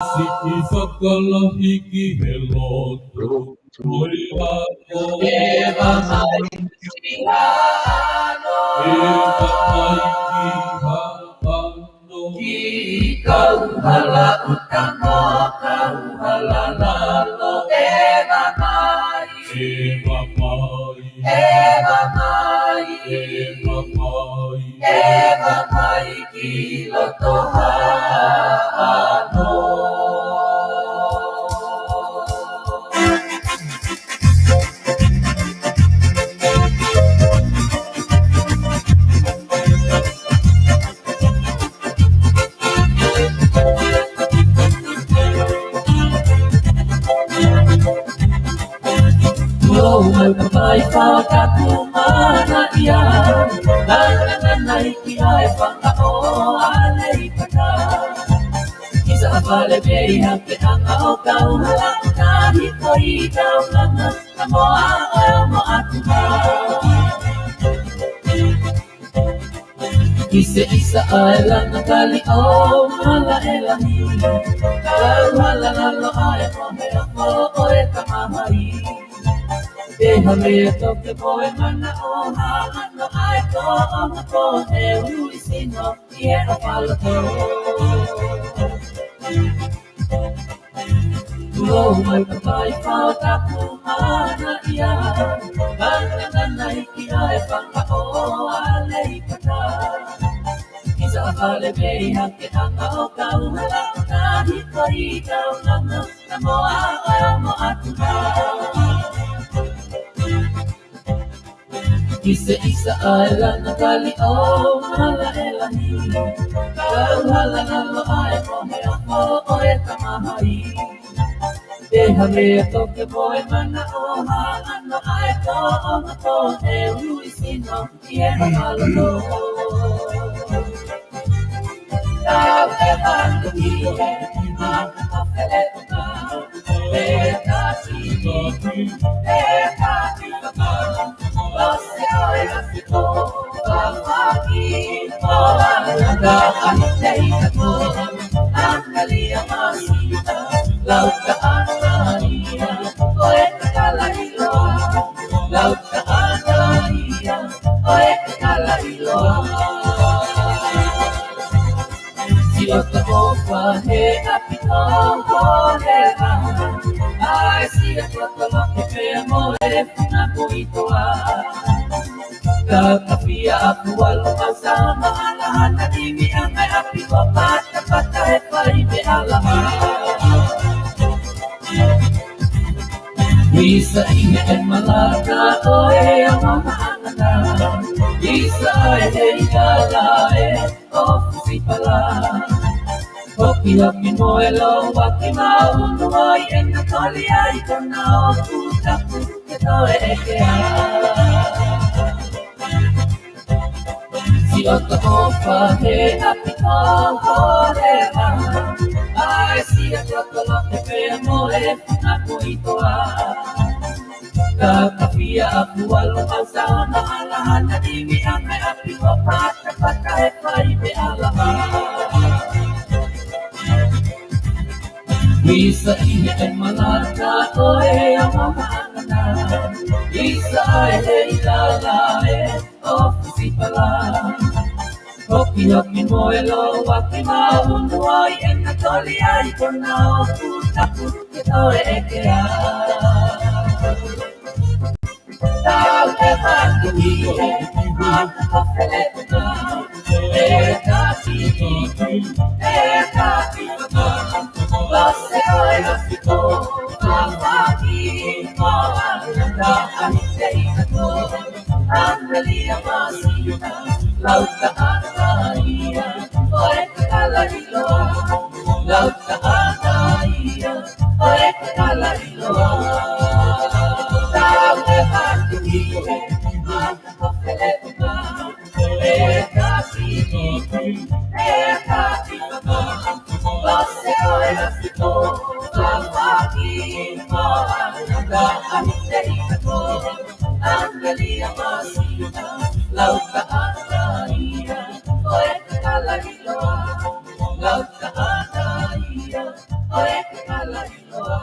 Siki whakalahiki he loto Moi ako Eva mai ki hano Eva mai ki hano ki kauhala utamo kauhala lalo Eva mai Eva mai Eva mai Eva mai Eva mai ki loto hano Mai whakatumana ia Nana naiki ai whakao alei pata Kisa apale mei hake anga o kauhala Ka hiko I kaulanga Ka moa oe mo atuha Kise isa ai lana kali o mala elahi Kauhala lalo ai mohe o oe kamahai Deha mea toke poe mana o hano ai ko o ko he ui sino I e o palato. Uo mai papai pao tapu mana ia Nana iki ai whaka o alei kata Kisa apale mei hake anga o kauhala Ka hiko I kaulanga Ka moa oe mo atuha Kise isa ai lana kali o mala elahi Kauhala lalo ai mohe o oe kamahai Deha mea toke moe mana o hano ai ko o mako he ui sino I e mahalo Tau e bandu I e maka hawhele uka E kasi E kasi kama Lose oe asiko Wawaki Moa nanda ahitei kato Angalia masita Lauka anaia Oe kakala iloa Lauka anaia Oe kakala iloa Siota opa he apito horeha Ai sia tuata loke pea moe Puna kuitoa Kakapia aku walu masama Alahan na dimi ang ay api Wapata pata he paibe alahan Isa ine en malaka oe ang mga anganan Isa ay heigalae ofusi pala Hoki hoki moelo waki maunuai En nakoli ay konao puta puta ekea Siota opa he apiko horeha Ai sia tuata loke pea moe Puna kuitoa Kakapia aku walu masama Alahan na dimi ang ay api Wapata pata he paibe alahan Isa ine en malaka oe ang mga anganan Isa ay heilalae ofusi pala Hoki hoki moelo waki maunuai En nakoli ay konao puta puta oe ekea Tau e bandu I e maka hawhele uka E kasi kama Lose oe asiko Wawaki Moa nanda ahitei kato Angalia masita Lauka anaia Oe kakala iloa Lauka anaia Oe kakala iloa Tau e bandu I e maka hawhele uka E kasi kama Lose oe asiko Wawaki Moa nanda ahitei kato Angalia masita Lauka anaia Oe kakala iloa Lauka anaia oe kala iloa.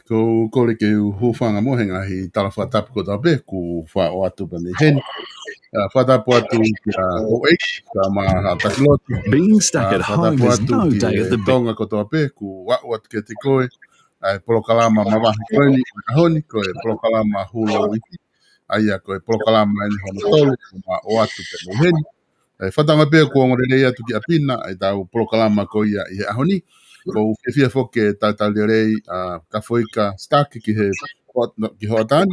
Ko kole ke hufanga mohenga hi tala whatapu ko tabe ku wha o atu bani hen. Whatapu atu kia OH ka ma takloti. Being stuck at home is no day at the tonga ko tabe ku wa ke te koe. Ai polokalama mawahi koeni honi koe polokalama hulo wiki. Aia koe polokalama eni hono tolu ma o atu bani hen. Whatanga pe ko ngore atu ki apina ai tau polokalama ko ia i ahoni. Ko fia foke tatalirei ka foika staki ki he ki hotan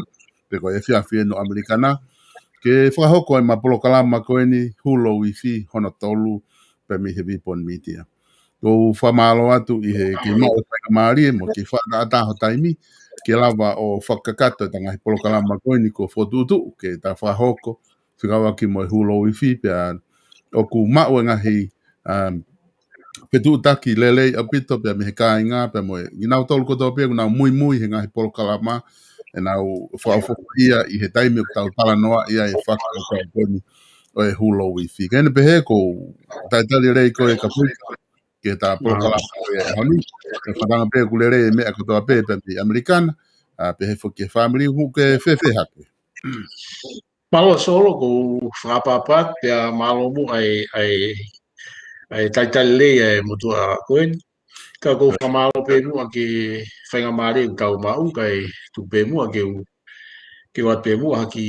pe ko fia no americana ke whakahoko e mapolo kalama ko ni hulo wifi hono tolu pe mi he vipon media ko whamalo atu i he ki mo ka mari mo ki whaka ho taimi ke lava o whakakato tanga he polo kalama ko ni ko fotutu ke ta whahoko whikawa ki mo hulo wifi pe o ku mau ngahi petu taki lele apito pe me ka inga pe mo ina tol ko to pe na muy henga he polo kalama e na fo ia i he taimi o tau tala noa ia e whaka o ka poni o e hulo wifi kene pe he ko taitali rei ko e ka puika ke ta polo kalama e honi e whatanga pe kulere me ako to pe pe americana pe he fo ke family hu ke fefe hake malo solo ko whapapat pe malo mu ai taitale e mutua koen ka ko famalo pe mu ke whainga mare kau mau kai tu pe mu ke wat pe mu ki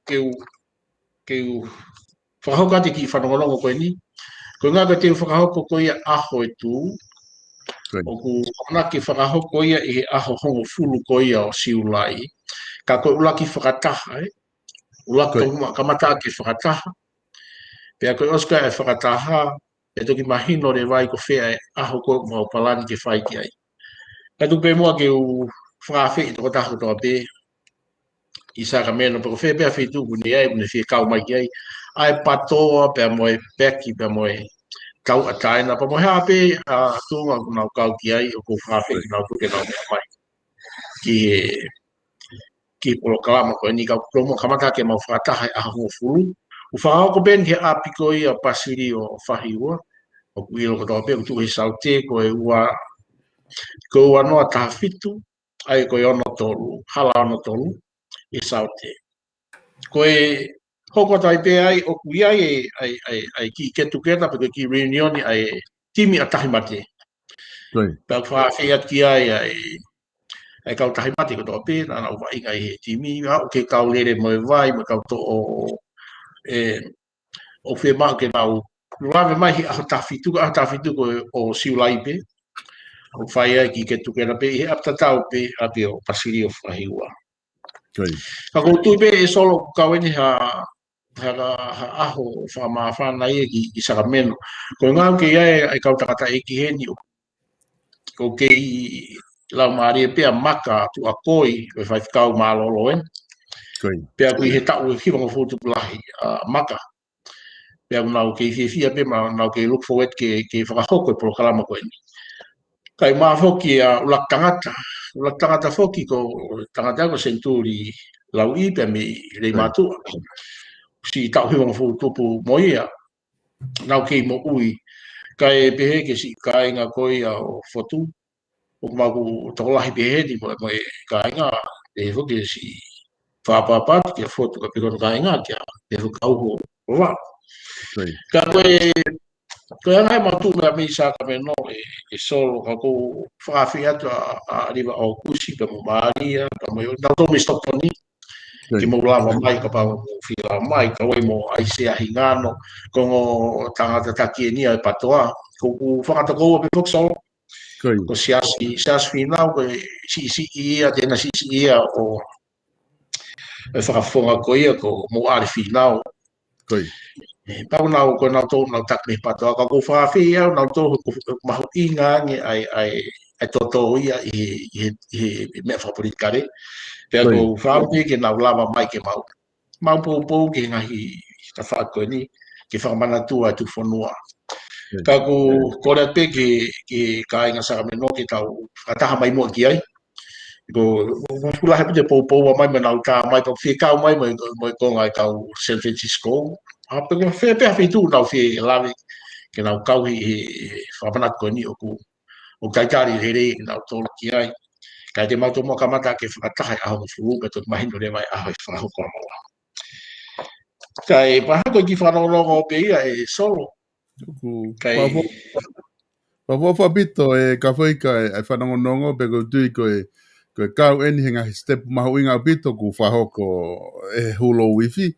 whakahauka te ki whanongonongo koe ni. Ko ngā koe te whakahauko koe ia aho e tū, o ku ona ki whakahauko ia i he aho hongo fulu koe ia o siulai, ka koe ula ki whakataha, ula tonga kamata ki whakataha, pia koe oska e whakataha, e toki mahino re vai ko whea e aho koe mau palani ke whai ki ai. Ka tupe mua ke u whakawhi i toko taho toa pē, i saka mena, pero whea pia whi tuku ni ai, mune whea kau mai ki ai, ai patoa, pia moe peki, pia moe kau ataina, pa moe hape, tunga kunau kau ki ai, o ko whakawhi kunau tuke nau mea mai. Ki polo kalama koe ni kau promo kamata ke mau whakataha e aho fulu, u whakao ko ben ke apiko i a pasiri o whahiua, o kuilo ko toa pē, o tuhe saute, ko e ua, ko ua noa taha fitu, ai ko e ono tolu, hala ono tolu, i saute. Ko e hoko tai pē ai, o kui ai ki ketu keta, pe ki reunioni ai timi a tahi mate. Pēu whawhi ati ai ai kau tahi mate ko toa pē, nana uwa inga i he timi, o ke kau lere moe vai, mo kau to o whea mau ke nau, rame mai hi aho tawhituko o siulai pē, o whai ai ki ketu keta pē, i he aptatau pē, a pē o pasiri o whahiua. Ka koutu pē e solo kawene ha aho whamawhana ia ki Sakameno. Ko ngau ke ia ai kau takata e ki heni o. Ko ke i lau maare pēa maka tu a koi e whai kau malolo en. Pēa kui he tau e hiwanga fōtu pulahi maka. Pēa nau ke i whia pē ma nau ke look forward ke whakahoko e polo kalama koe ni. Kai maa whoki a ulak tangata whoki ko tangata ko senturi lau i pia me rei mātua. Si tau hiwanga fō tupu moia, nau kei mo ui, kai pehe ke si kāinga koi a o whotu, o maku tokolahi pehe ni mo e kāinga, pehe whoki si whāpāpāt ki a whotu ka pekono kāinga ki a pehe whakauho o wā. Ka koe angai mātu mea mi sāka me no e solo ka kou whakawhi atu a riwa o kusi, ka mo maaria, ka mo nau tomi stoponi, ki mo lava mai ka pao whila mai, ka wai mo aise ahi ngano, ko ngō tangata taki e nia e patoa, ko whakata koua pe whaksolo, ko siasi whinau, ko si ia, tēnā si ia o e whakafonga ko ia, ko mo ari whinau. Pau nau ko nau tō nau takne patoa, ka kou whakawhi ia, nau tō mahu inga nge ai toto ia i mea whapolitikare. Pea ko whaapi ke nau lava mai ke mau. Mau pou ke ngahi ta whaako ni, ke whakamana tua tu whanua. Ka ko kore pe ke kāinga Sakameno ke tau whataha mai mua ki ai. Go pula hape te pou mai mana ka mai pa fika mai mai ko ngai ka San Francisco. Apa ko fe pe fitu na fe lave ke na ka hi fa pana ko ni o kai kari here na to ki ai. Kai te mau mo kamata ke fa ta ha ho fu ka to mai no le mai a fa ho ko mo. Kai pa ko ki fa no lo pe ai solo. Kai pa bito e ka foi ka e fa no no pe go tu ko ko kau eni hinga step mahu inga bito ku fa hoko e hulo wifi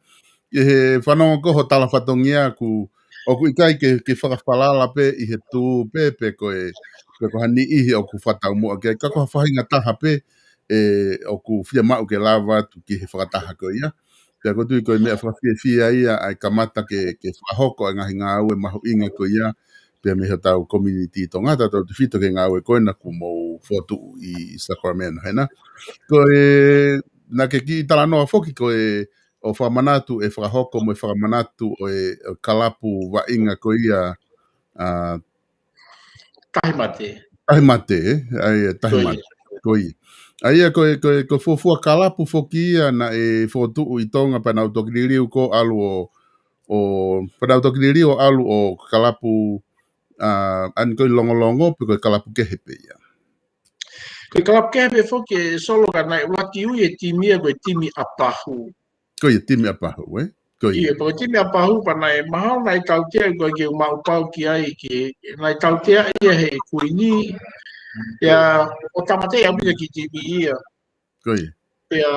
e he whanonga koho tala whatongia ku o ku ikai ke whakawhalala pe i he tū pe ko hani ihi o ku whatau mua ke kako whahinga taha pe o ku whia mau ke lava tu ki he whakataha ko ia ke ko tui ko i mea whawhia ia ai kamata ke whahoko e ngahi ngā ue mahu inga ko ia pe me he tau community tongata tau te whito ke ngā ue koina ku mou whotu i Sacramento hena ko na ke ki tala noa whoki ko o whamanatu e whakahoko mo e whamanatu o kalapu wa inga ko ia tahimate ai tahimate ko ia ai ko fofua kalapu whoki ia na e whotu i tonga panau tokiririu ko alu o panau tokiririu alu o kalapu an ko longo pe ko kalapu kehepe ia ko kalapu kehepe foke solo ka nai waki u e timi ko timi apahu ko ia timi apahu ko ia ko timi apahu pa nai mahau nai tautea ko ke mau pau ki ai ke nai tautea ia he kuini ya o tamate ia bila ki timi ia ko ia ya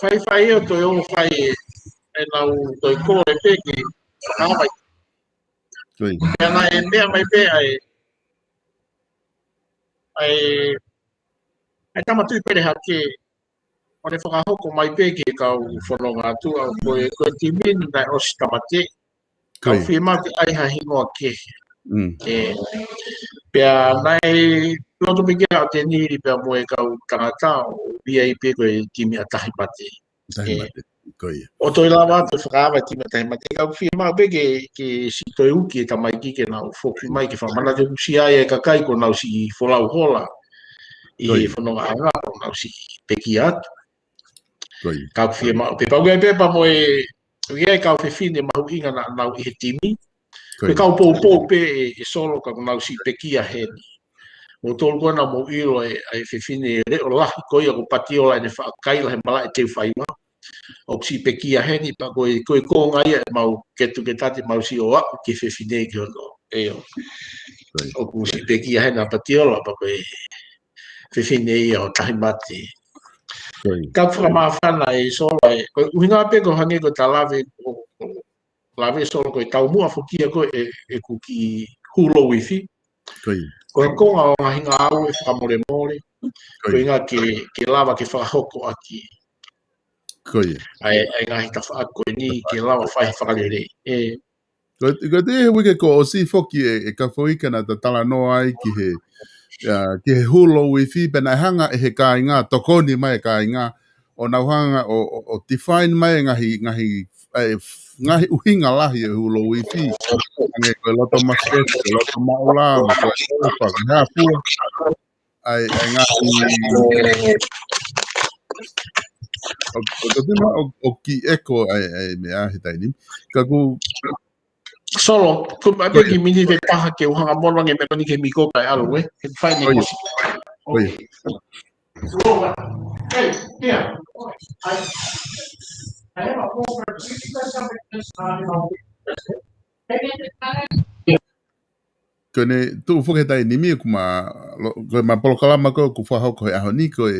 fai o to o fai e nau to ko e pe ki ai ko ia ya nai mea mai pe ai tamatu pere hake o le whakahoko mai pe ke kau whanonga atu au ko timin na o si tamate kau whima ke ai ha hingoa ke pia nai loto peke au te niri pia moe kau tangata o VIP ko e timi a tahipate o toi lawa te whakawa timi a tahipate kau whima pe ke si toi uki e tamaiki ke nau whoki mai ke whamana te usi ai e kakai ko nau si wholau hola i whanonga anga ko nau si peki atu kau whima pe pau gai pepa mo e kau whiwhine mahu inga na nau i he timi pe kau pou pe e solo ka nau si peki a heni o tolu kona mo ilo e whiwhine re o lahi koia ko pati ola e whakaila he mala e te whaima o si peki a heni pa koe konga ia e mau ketu ke tate mau si o aku ke whiwhine ki ono e o ku si peki a hena pati ola pa koe whiwhine ia o tahimate ka whakamawhana e solo e uhinga pe ko hange ko ta lave solo ko tau mua whukia ko e kuki hulo wifi ko konga o hinga au e whakamore more ko inga ke lava ke whakahoko aki ai ngahi ta whaako ni ke lava whai whakalere ko te wike ko o si whoki e ka whoika na ta tala noa ai ki he hulo wifi pena hanga e he kāinga tokoni mai kāinga o nauhanga o define mai ngahi uhinga lahi e hulo wifi nge ko loto masket ko loto maula ko opa nga pua ai ngahi o ki eko ai me a hitai ni ka ku solo ko ba ki mini ve taha ke uhanga mono nge me ni ke miko kai alu ke fai ni oi kone tu fuketai ni mi kuma ko ma polokalama ko ku whahoko e ahoni ko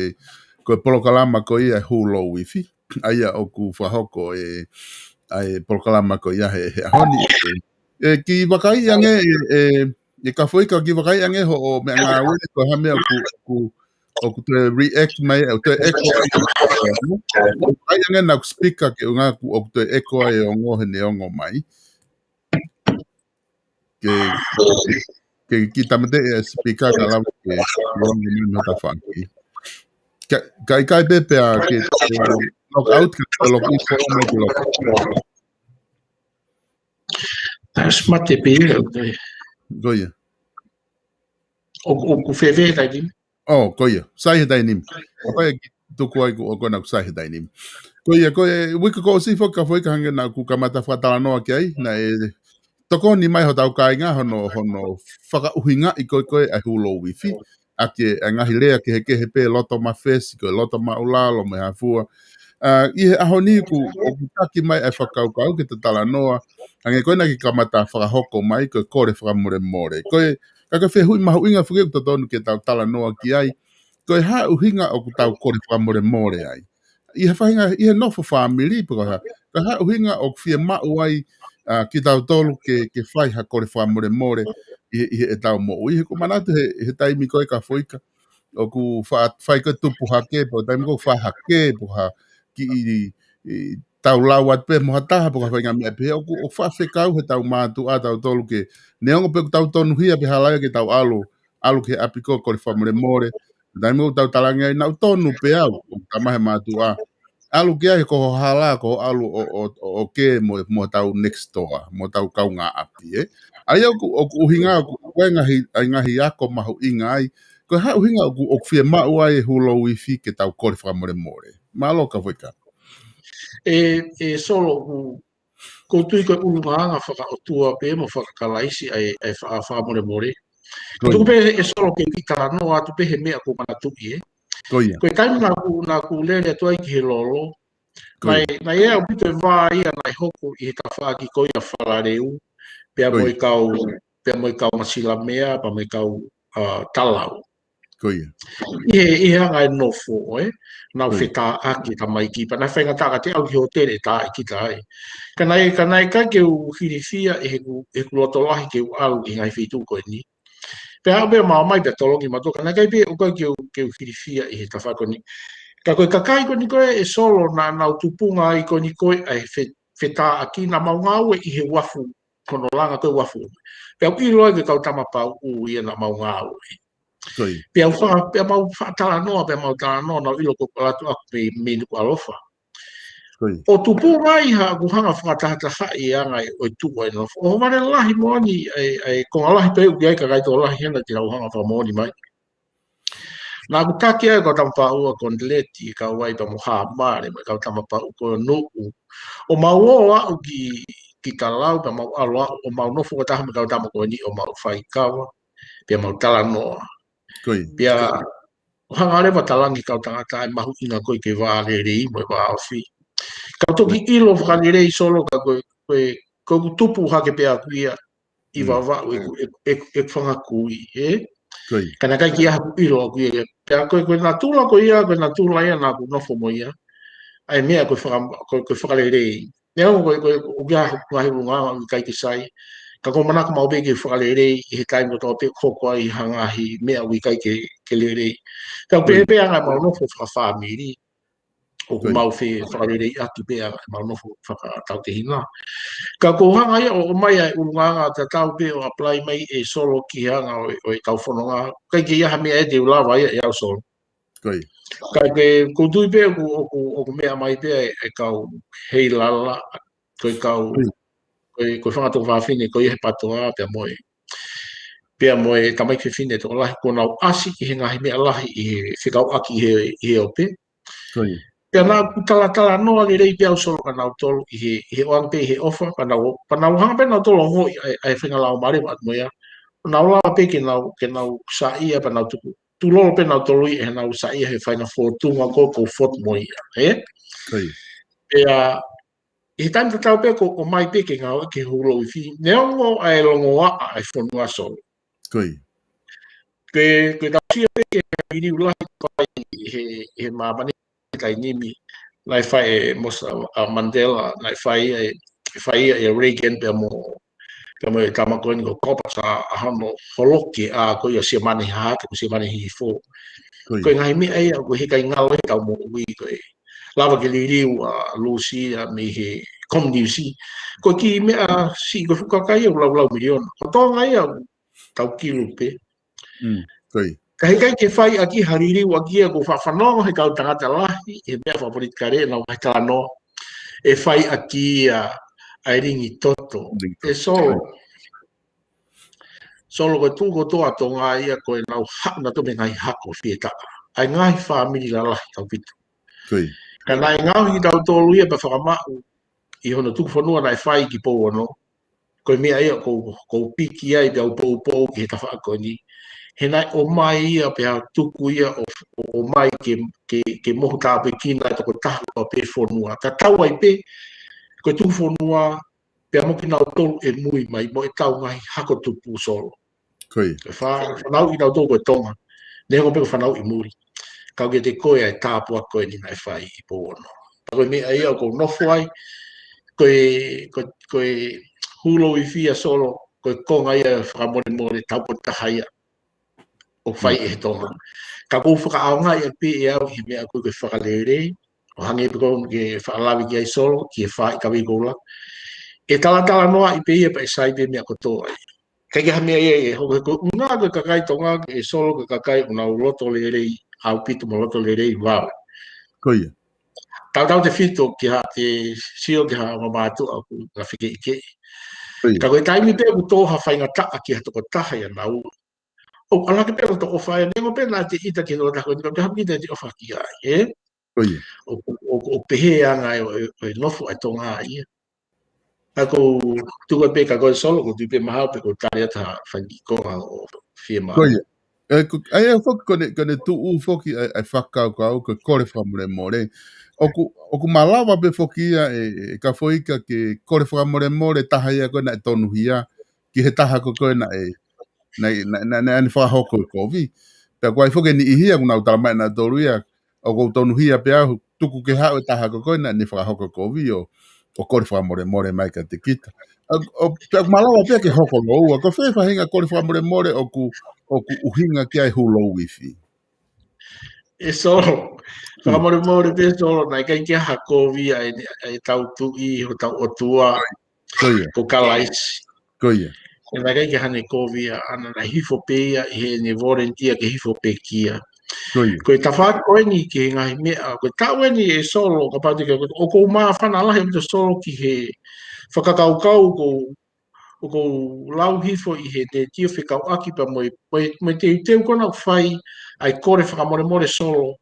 polokalama ko ia hulo wifi aia o ku whahoko ai polokalama ko ia he ahoni ki wakai ange e ka whoika ki wakai ange ho o mea ngā wene ko hame o ku te react mai o te echo ai ange na ku speaker ke unga o ku te echo ai o ngohe ne ongo mai ke ki tamate e speaker ka lawa ke ongo ni nota whanki kai pepe a ke lock out ke lock in ko me ke lock smart pe goia o ku feve dai Oh, koia. Sai he dainim. Apa ki tuku ai ko na sai he dainim. Koia wika ko si foka foi ka hanga na ku kamata fatala no ki ai na toko ni mai ho tau kainga hono whaka uhinga I koe ai hulo wifi. Ake ngahi lea ke he pe loto ma fesi ko loto ma ulalo me hafua. I he aho ni ku o taki mai ai whakaukau ke te tala noa. Ange koe na ki kamata whakahoko mai ko kore whakamore more. Koe kaka whehui mahu inga whukeu to tonu ke tau tala noa ki ai. Koe ha uhinga o ku tau kore whakamore more ai. I he whahinga, I he nofo whamiri piko ha. Ka ha uhinga o whia mau ai ki tau tolu ke whai ha kore whamore more I he tau mo. I he kumanatu he taimi koe ka whoika. O ku whai ka tupu hake, po taimi ko wha hake, po ha ki tau lau at pe moha taha po ka whainga mea pe. O ku wha whekau he tau mātu a tau tolu ke neongo pe ku tau tonu hia pe halaya ke tau alu ke apiko kore whamore more. Taimi ko tau talangi ai nau tonu pe au, o tamahe mātu a. Alu kia he ko hala ko alu o ke mo tau next door, mo tau kau ngā api, Ai au ku uhinga ku ngahi ako mahu inga ai, ko ha uhinga ku o whia mau ai hulo wifi ke tau kore whamore more. Malo ka whika. E solo ko tui ko ulunganga whaka o tua pe mo whakakalaisi ai whamore more. Ko tuku pe e solo ke kitara no atu pe he mea ko mana tuki, Koia. Ko taimi na ku lele atu ai ki he lolo, na ia o pito e wā ia nai hoko I he ta whaaki koia whalareu, pia mo I kau masila mea, pa mo I kau talau. Koia. I he anga e nofo, nau whetā aki ta mai ki, pa na whainga taka te au ki ho tere tā I kita ai. Kanai ka ke u hirifia he ku lotolahi ke u alu I ngai whitu koe ni. Pea au bea mai pia tolongi matoka, na kai pe o kai ke u hirifia I he ta whakoni. Ka koe kakai ko ni koe e solo na nau tupunga I ko ni koe ai whetā aki na maungau I he wafu, kono langa koe wafu. Pea u ilo ke kau tamapau u ia na maungau Pea mau whaatala noa, pea mau tala noa, nau ilo ko palatu aku me nuku alofa. O tupunga I ha ku hanga whakatahata hai anga o tuwa ino. O mare lahi moani, konga lahi pe uki ai ka kaito lahi hena ki rau hanga whamoani mai. Nā ku taki ai ko tamapau a kondileti ka wai pa moha mare mai ka tamapau ko nuku. O mau o au ki talau pa mau alo o mau nofu ka taha me ka tamako ni o mau whaikawa pia mau tala noa. Pia o hanga rewa talangi ka tangata ai mahu inga koe ke wāre rei mo I wā awhi. Ka toki ilo whakani rei solo ka koe tupu hake pia kuia I wawa e whanga kui, Kana kai ki aha ilo a kuia pia koe nā tūla ko ia, koe nā tūla ia nā ku nofo mo ia. Ai mea koe whakale rei. Nea koe o kia ngahi runga I kai ki sai. Ka ko manaka mau pe ke whakale rei I he taimo tō pe koko ai hangahi mea ui kai ke le rei. Ka pe anga mau nofo whakawhamiri. O ku mau whakale rei aki pe anga mau nofo whakatau te hina. Ka ko hanga ia o mai ai urunganga ta tau pe o apply mai e solo ki hanga o e tau whanonga. Kai ki ia mea e te ulawa ia e au solo. Kai ke kutui pe o ku mea mai pe e kau hei lala. Koe kau koe whangato whawhine koe he patoa pia moe tamai ke whine tō lahi ko nau asi ki he ngahi mea lahi I he whikau aki I he ope. Pia nā ku tala noa le rei pia au solo ka nau tolu I he oang pe I he ofa pa nau hanga pe nau tolo ngoi ai whinga lau mare wat moia. Nau lawa pe ke nau sa ia pa nau tuku. Tu lolo pe nau tolu I he nau sa ia he whaina whotunga ko fot moia. Pia I taim te tau pe ko mai pe ke ngau ke hulo I whi. Neongo ai longo a ai whanua solo. Ke tau sia pe ke iri ulahi pai he mamani kai nimi. Nai whai e Mosa Mandela, nai whai e Reagan pe mo e tamakoni ko kopa sa hano holoki a ko ia sia mani hake, ko sia mani hifo. Ko ngai mi ai ko he kai ngau e tau mo ui ko e. Lava ke liriu a Lucy a me he komniusi. Ko ki mea si ko whukakai au lau miliona. Ko tō ngai au tau kilu pe. Ka he kai ke whai a ki haririu a kia ko whawhanonga he kau tangata lahi e mea whaporit kare nau mai tala no. E whai a ki a ringi toto. E solo ko tu ko to atonga ia ko na ha na to me ngai hako fieta ai ngai family la la tau pitu Koi. kana ngai tau tolu ia pa whakama i hono tu whanua nai whai ki pou ano ko me ai ko piki ai pe pou ki ta wha ko ni he nai o mai ia pe tuku ia o mai ke mohu tā pe kina to ko tahu o pe whanua ta tau ai pe ko tu whanua pe amo ki nau tolu e mui mai mo e tau ngai hako tupu solo Koi. whanau i nau tō koe tonga, ne ko peko whanau i muri. Kau ke te koe ai tāpua koe ni nai whai i pō ono. Koe me ai au ko nofo ai, koe hulo i fia solo, koe konga ia whakamone more taupo tahaia o whai e tonga. Ka kou whakaaonga i a pe e au i mea koe koe whakalere, o hange peko ke whakalawi ki ai solo, ki e whai kawi koula. E tala noa i pe ia pa e saipe mea kotoa ai. Kaya hamia e ho ko nga ko kakai tonga e solo ko kakai una loto le rei au pitu mo loto le rei wa Koi. Tau te fito ki ha te sio ki ha ma tu aku na fike ike Koi. ka ko taimi pe ku to ha fainga ta ki ha to ko ta ya na u o ala ke pe to ko fa ne mo pe na te ita ki no ta ko ka ha ki te o fa ki ai Koi. o pe he anga e no fu ai tonga ai ako tu ko pe ka ko solo ko tu pe ma pe ko ta ya ta fa ki ko o firma Koi. Ai e foki kone tu u foki ai whakau ka au ke kore whamure more. Oku malawa pe foki ia e ka foika ke kore whamure more taha ia koe na e tonu hia ki he taha ko koe na ane whahoko e kovi. Pea koe foki ni ihia kuna utala mai na toru ia o kou tonu hia pe au tuku ke hao e taha ko koe na ni whahoko kovi o kore whamure more mai ka te kita. Pea malawa pea ke hoko ngou, ko whewha hinga kore whamure more o ku uhinga ki ai hulo wifi. E solo. Whakamore pe solo nai kai kia hakovi ai tau tui ho tau otua Koia. ko kalaisi. Koia. E nai kai kia hane kovi ana na hifo peia i he ne volunteer ke hifo pe kia. Koia. Koe ta wha koe ni ki ngai mea, koe tau e ni e solo ka pati ka o kou maa whana alahe mta solo ki he whakakaukau o kou lau hifo i he te tio whikau aki pa moe te teu kona whai ai kore whakamore solo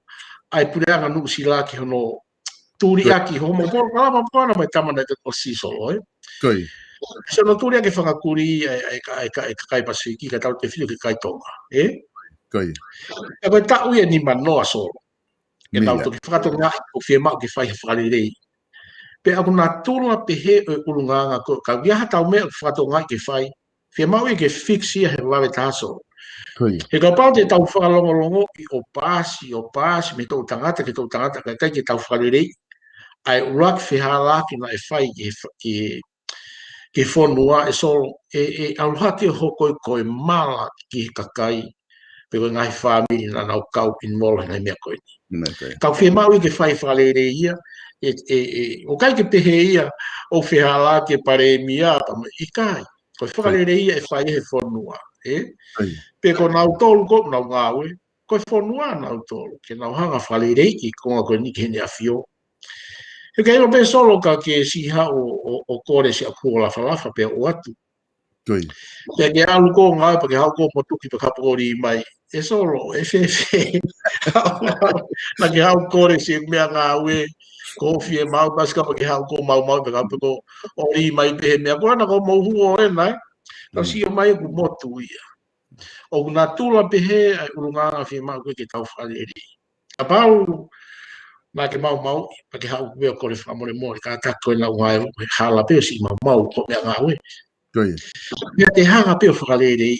ai pureanga nuku sila ki hono tūri aki homo kora kalama kona mai tamana te o si solo Koi. so no tūri aki whakakuri ai kai pasiki ka tau te whio ki kai tonga Koi. e koe tau ia ni manoa solo e tau toki whakatonga o whiemau ki whai whakalirei pe aku na tūrua pe he o ulunganga ka viaha tau mea whakatonga ki whai whiemau i ke fixia he wawe taso he ka pau te tau whakalongolongo i o pāsi me tau tangata ka kai ki tau whakalirei ai urak whihala ki na e whai ki whonua e solo e aluhati ho koe mala ki kakai pe koe ngai whamiri na nau kau in molo ngai mea koe ni kau whiemau i ke whai whakalirei ia o kai ke pehe ia o whihala ke pare mia i kai koe whakalere ia e whai he whonua pe ko nau tolu ko nau ngawe koe whonua nau tolu ke nau hanga whakalere i konga koe ni ke hene a fio e kai no pe solo ka ke siha o kore si a kua lafa pe o atu pe ke alu ko ngawe pa ke hau ko motuki pa kapori mai e solo e fe na ke hau kore si mea ngawe ko fie mau paska pa ke hau ko mau pe kape ko ori mai pe mea ko na ko mau huo e nai ka si mai ku motu ia o na tula pe he ai urunga fie mau ke tau whaleri a pau ma ke mau pa ke hau me ko le famore mo ka ta ko na wai hala pe si mau ko mea ngawe ia te hanga pe whaleri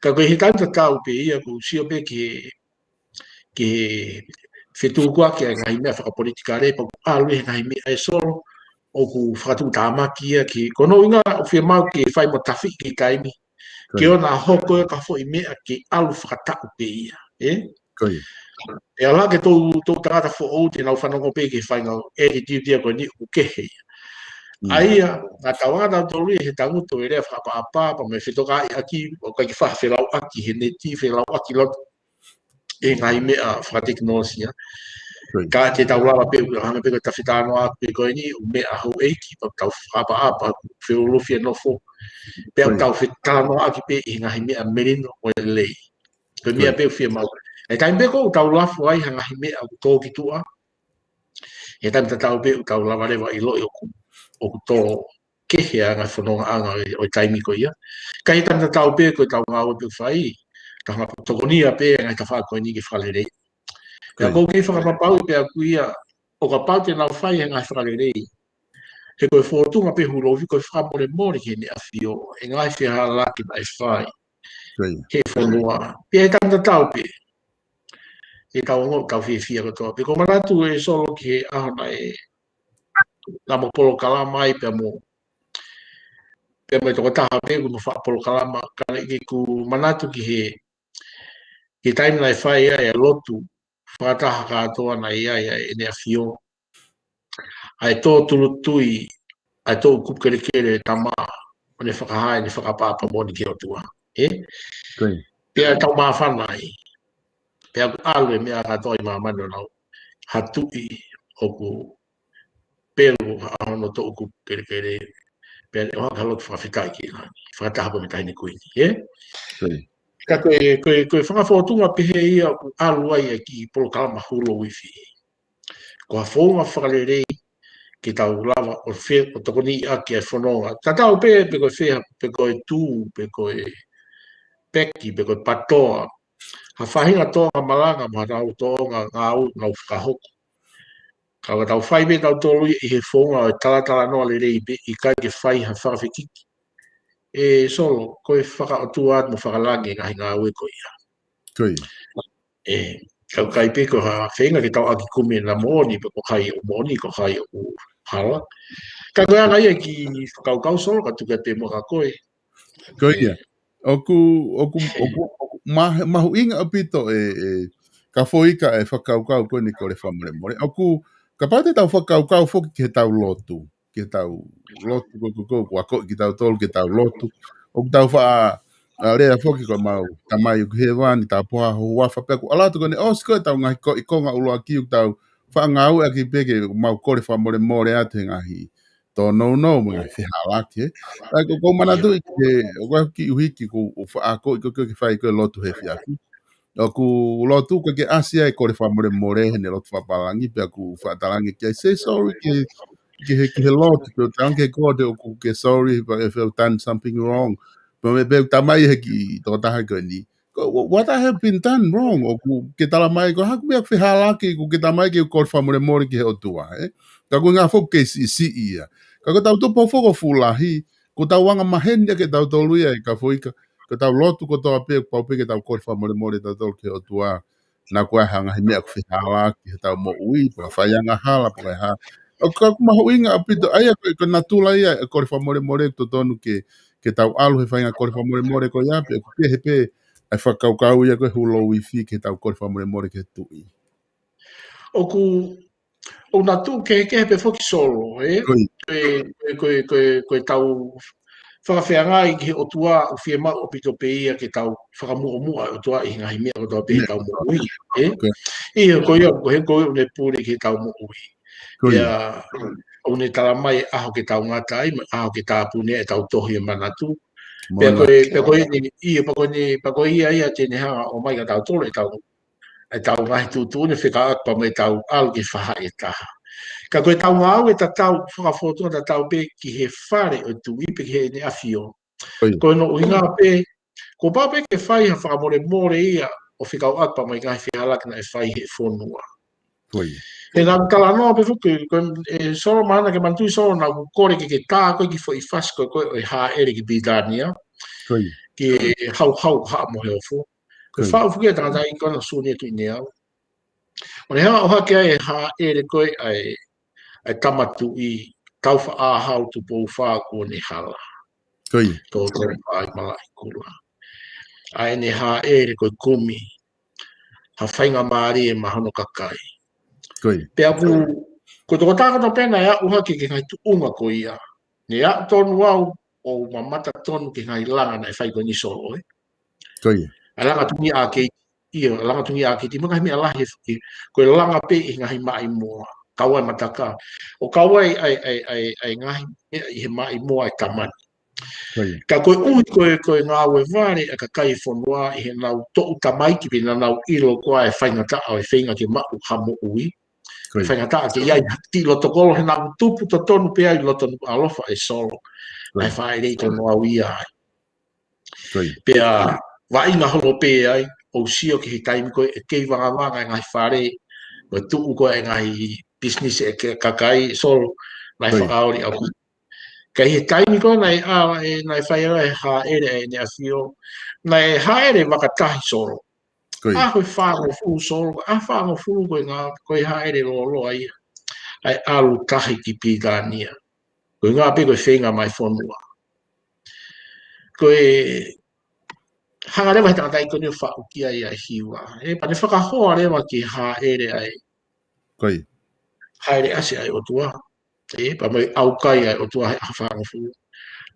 ka ko hitanta tau pe ia ku si pe ke fetu kwa ke ngai me fa politika re pa alu ngai me ai solo o ku fatu tama kia ki kono inga o fe mau ke fai mo tafi ki kai mi ke ona hoko ka fo i me ke alu fata pe ia e ala ke to tata fo o te na fa no pe ke fai no e ti ti ko ni u ke he ai na tawada to ri he tangu to ere fa pa me feto ka aki o ka ki fa fe lau aki he ne ti fe lau aki lo e ngai me a fa teknologia Ka te tau lawa pe hanga pe ko tawhitano a pe ko ni o me a ho eiki pa tau apa whiolofi no fo pe tau whitano a ki pe i ngahi mea merino o lei ko mea pe whia mau e taim pe ko tau lafu ai hanga hi mea o tō ki tua e taim tau pe tau lawa rewa i loi o tō kehe anga whanonga anga o taimi ko ia ka i taim tau pe ko tau ngā o pe whai ka ngā tokonia pe ngai ta wha koe ni ki whalerei Ka kou kei whakapapau i pe a kuia, o ka pau te nau whai ngai whakarerei. He koe whōtunga pe hurowi, koe whakamore mori ke ne a whio, e ngai whia laki mai whai. He whanua. Pia e tanda tau pe. E tau ngō tau whia katoa. Pe ko manatu e solo ki he ahona e lama polo kalama ai pe mo. Pe mai toko taha pe ku no wha polo kalama. Kana i ku manatu ki he ki taimi nai whai e lotu. Whataha katoa na ia e nea whio. Ai tō tulu tui, ai tō kukerekere tama, o ne whakahai, ne whakapapa moni ki o tua. Pea tau maa whanai. Pea ku alwe mea katoa i maa manu nau. Hatui o ku pelu ahono tō kukerekere. Pea ne oha kalot whawhitai ki nani. Whakataha pa me taini kuini. Ka koe whangawhotunga pehe ia ku aluai e ki polo kalama hulo wifi. Ko a whonga whakarerei ki tau lava o whea o tokoni aki e whanonga. Ta tau pe koe whea, pe koe tū, pe koe peki, pe koe patoa. Ha whahinga tōnga malanga ma tau tōnga ngā u ngau whakahoko. Ka tau whai me tau tōlui i he whonga o talatala noa le rei pe i kai ke whai ha whakawhikiki. E solo, koe whakaotua mo whakalangi ngahi ngā ue ko ia. Kau kai pe ko ha whenga ki tau aki kumi na moni, pe ko kai o moni, ko kai o hala. Ka koe anga ia ki whakau solo, ka tuka te moka koe. Koe ia. Oku mahu inga apito ka whoika e whakau koe ni kore whamore more. Oku, ka pate tau whakau whoki ki he tau lotu. Ki tau lotu ko ki tau tolu ki tau lotu o tau fa rea foki ko mau tamai ku he wani ta poa ho wa fa pe ku ala to ne o sko tau ngai ko nga ulo aki tau fa ngau aki peke mau kore fa more ate ngahi to no mo fi hala ke ko mana tu ke wa ki wiki ko fa ko ki fa ko lotu he fi aki ku lotu ko ke asia e kore fa more ne lotu fa palangi pe ku fa talangi ke say sorry ke he lot ko tanke ko de ko ke sorry if I've done something wrong but me tamai he ki to ta ha ni what I have been done wrong o ke tala mai ko ha me fi hala ki ko ke tamai ke ko fa more ke o tua ka ko nga fo ke si ia ka ko tau to po fo ko fulahi ko tau wanga mahende ke tau to luia ka fo ka tau lot ko to pe ke tau ko fa more tau to ke o tua na ko hanga me fi hala ki tau mo ui pa fa yanga hala pa ha o ka mahu inga apito ai ko natula ia ko fa more to tonu ke tau alu he fainga ko fa more ko ia pe pe ai fa kau ia ko hulo wifi ke tau ko fa more ke tu i o natu ke pe foki solo ko tau whakawhianga i ke o tua o whiema o pito pe ia ke tau whakamua o tua i ngahi mea o tua pe tau mo ui ko ia ko he ko ne puri ke tau mo ui ia o ne tala mai aho ke tau ngata ai aho ke tāpune e tau tohi e manatu pe koe ni pa koe ia tene hanga o mai ka tau tole e tau ngahi tūtū ne whika akpa me tau alu ki whaha e taha ka koe tau ngau e ta tau whakafotua ta tau pe ki he whare o tu ipe ki he ne awhio koe no uhinga pe ko pape ke whai ha whakamore more ia o whika akpa mai ngahi whihalaki na e whai he whonua e nā tala noa pe fuku, soro mana ke mantui soro nā kore ke tā koe ki fo i whasko koe o i hā ere ki Britania, ki hau haa mo heo fu. Koe whao fuki e tangata i kona sūni e tui neau. O ne hanga oha ke ai e hā ere koe ai tamatu i tau wha a hau tu pou wha kua ne hala. Tō tō wha i mala i kura. Ai ne hā ere koe kumi, ha whainga maari e mahano kakai. Pea ko toko tākata pēnā ea uha ke ngai tu unga ko ia. Ne ea tonu au o mamata tonu ke ngai langa na e whai ko ni solo. A langa tu ni a kei. ia langa tungi a ki ti mga mi ala he ko langa pe i ngahi mai mo kawai mataka o kawai ai ngahi i he mai mo ai kaman ka koe ui koe ngā ue vare a ka kai whanua i he nau to'u tamai ki pina nau ilo koa e whaingata au e whainga ki mau hamo ui whaingata a ke iai ti loto kolo he nau tupu to tonu pe ai loto alofa e solo ai whae rei tono au ia ai pea wainga holo pe ai o sio ki he taimi koe e kei wanga ngai whare koe tuu koe e ngai business e kakai solo nai whakaori au ka he taimi ko nai nai whaiara e ha ere e nea whio nai ha ere wakatahi soro a koe whango fulu soro a whango fulu koe ngā koe ha ere lo ai ai alu tahi ki pītania koe ngā pe koe whenga mai whanua koe hanga rewa he tangatai koe ni whau ki ai ai hiwa e pane whakahoa rewa ki ha ere ai ha ere ase ai o tua e pa mai au kai ai o tua he whango fulu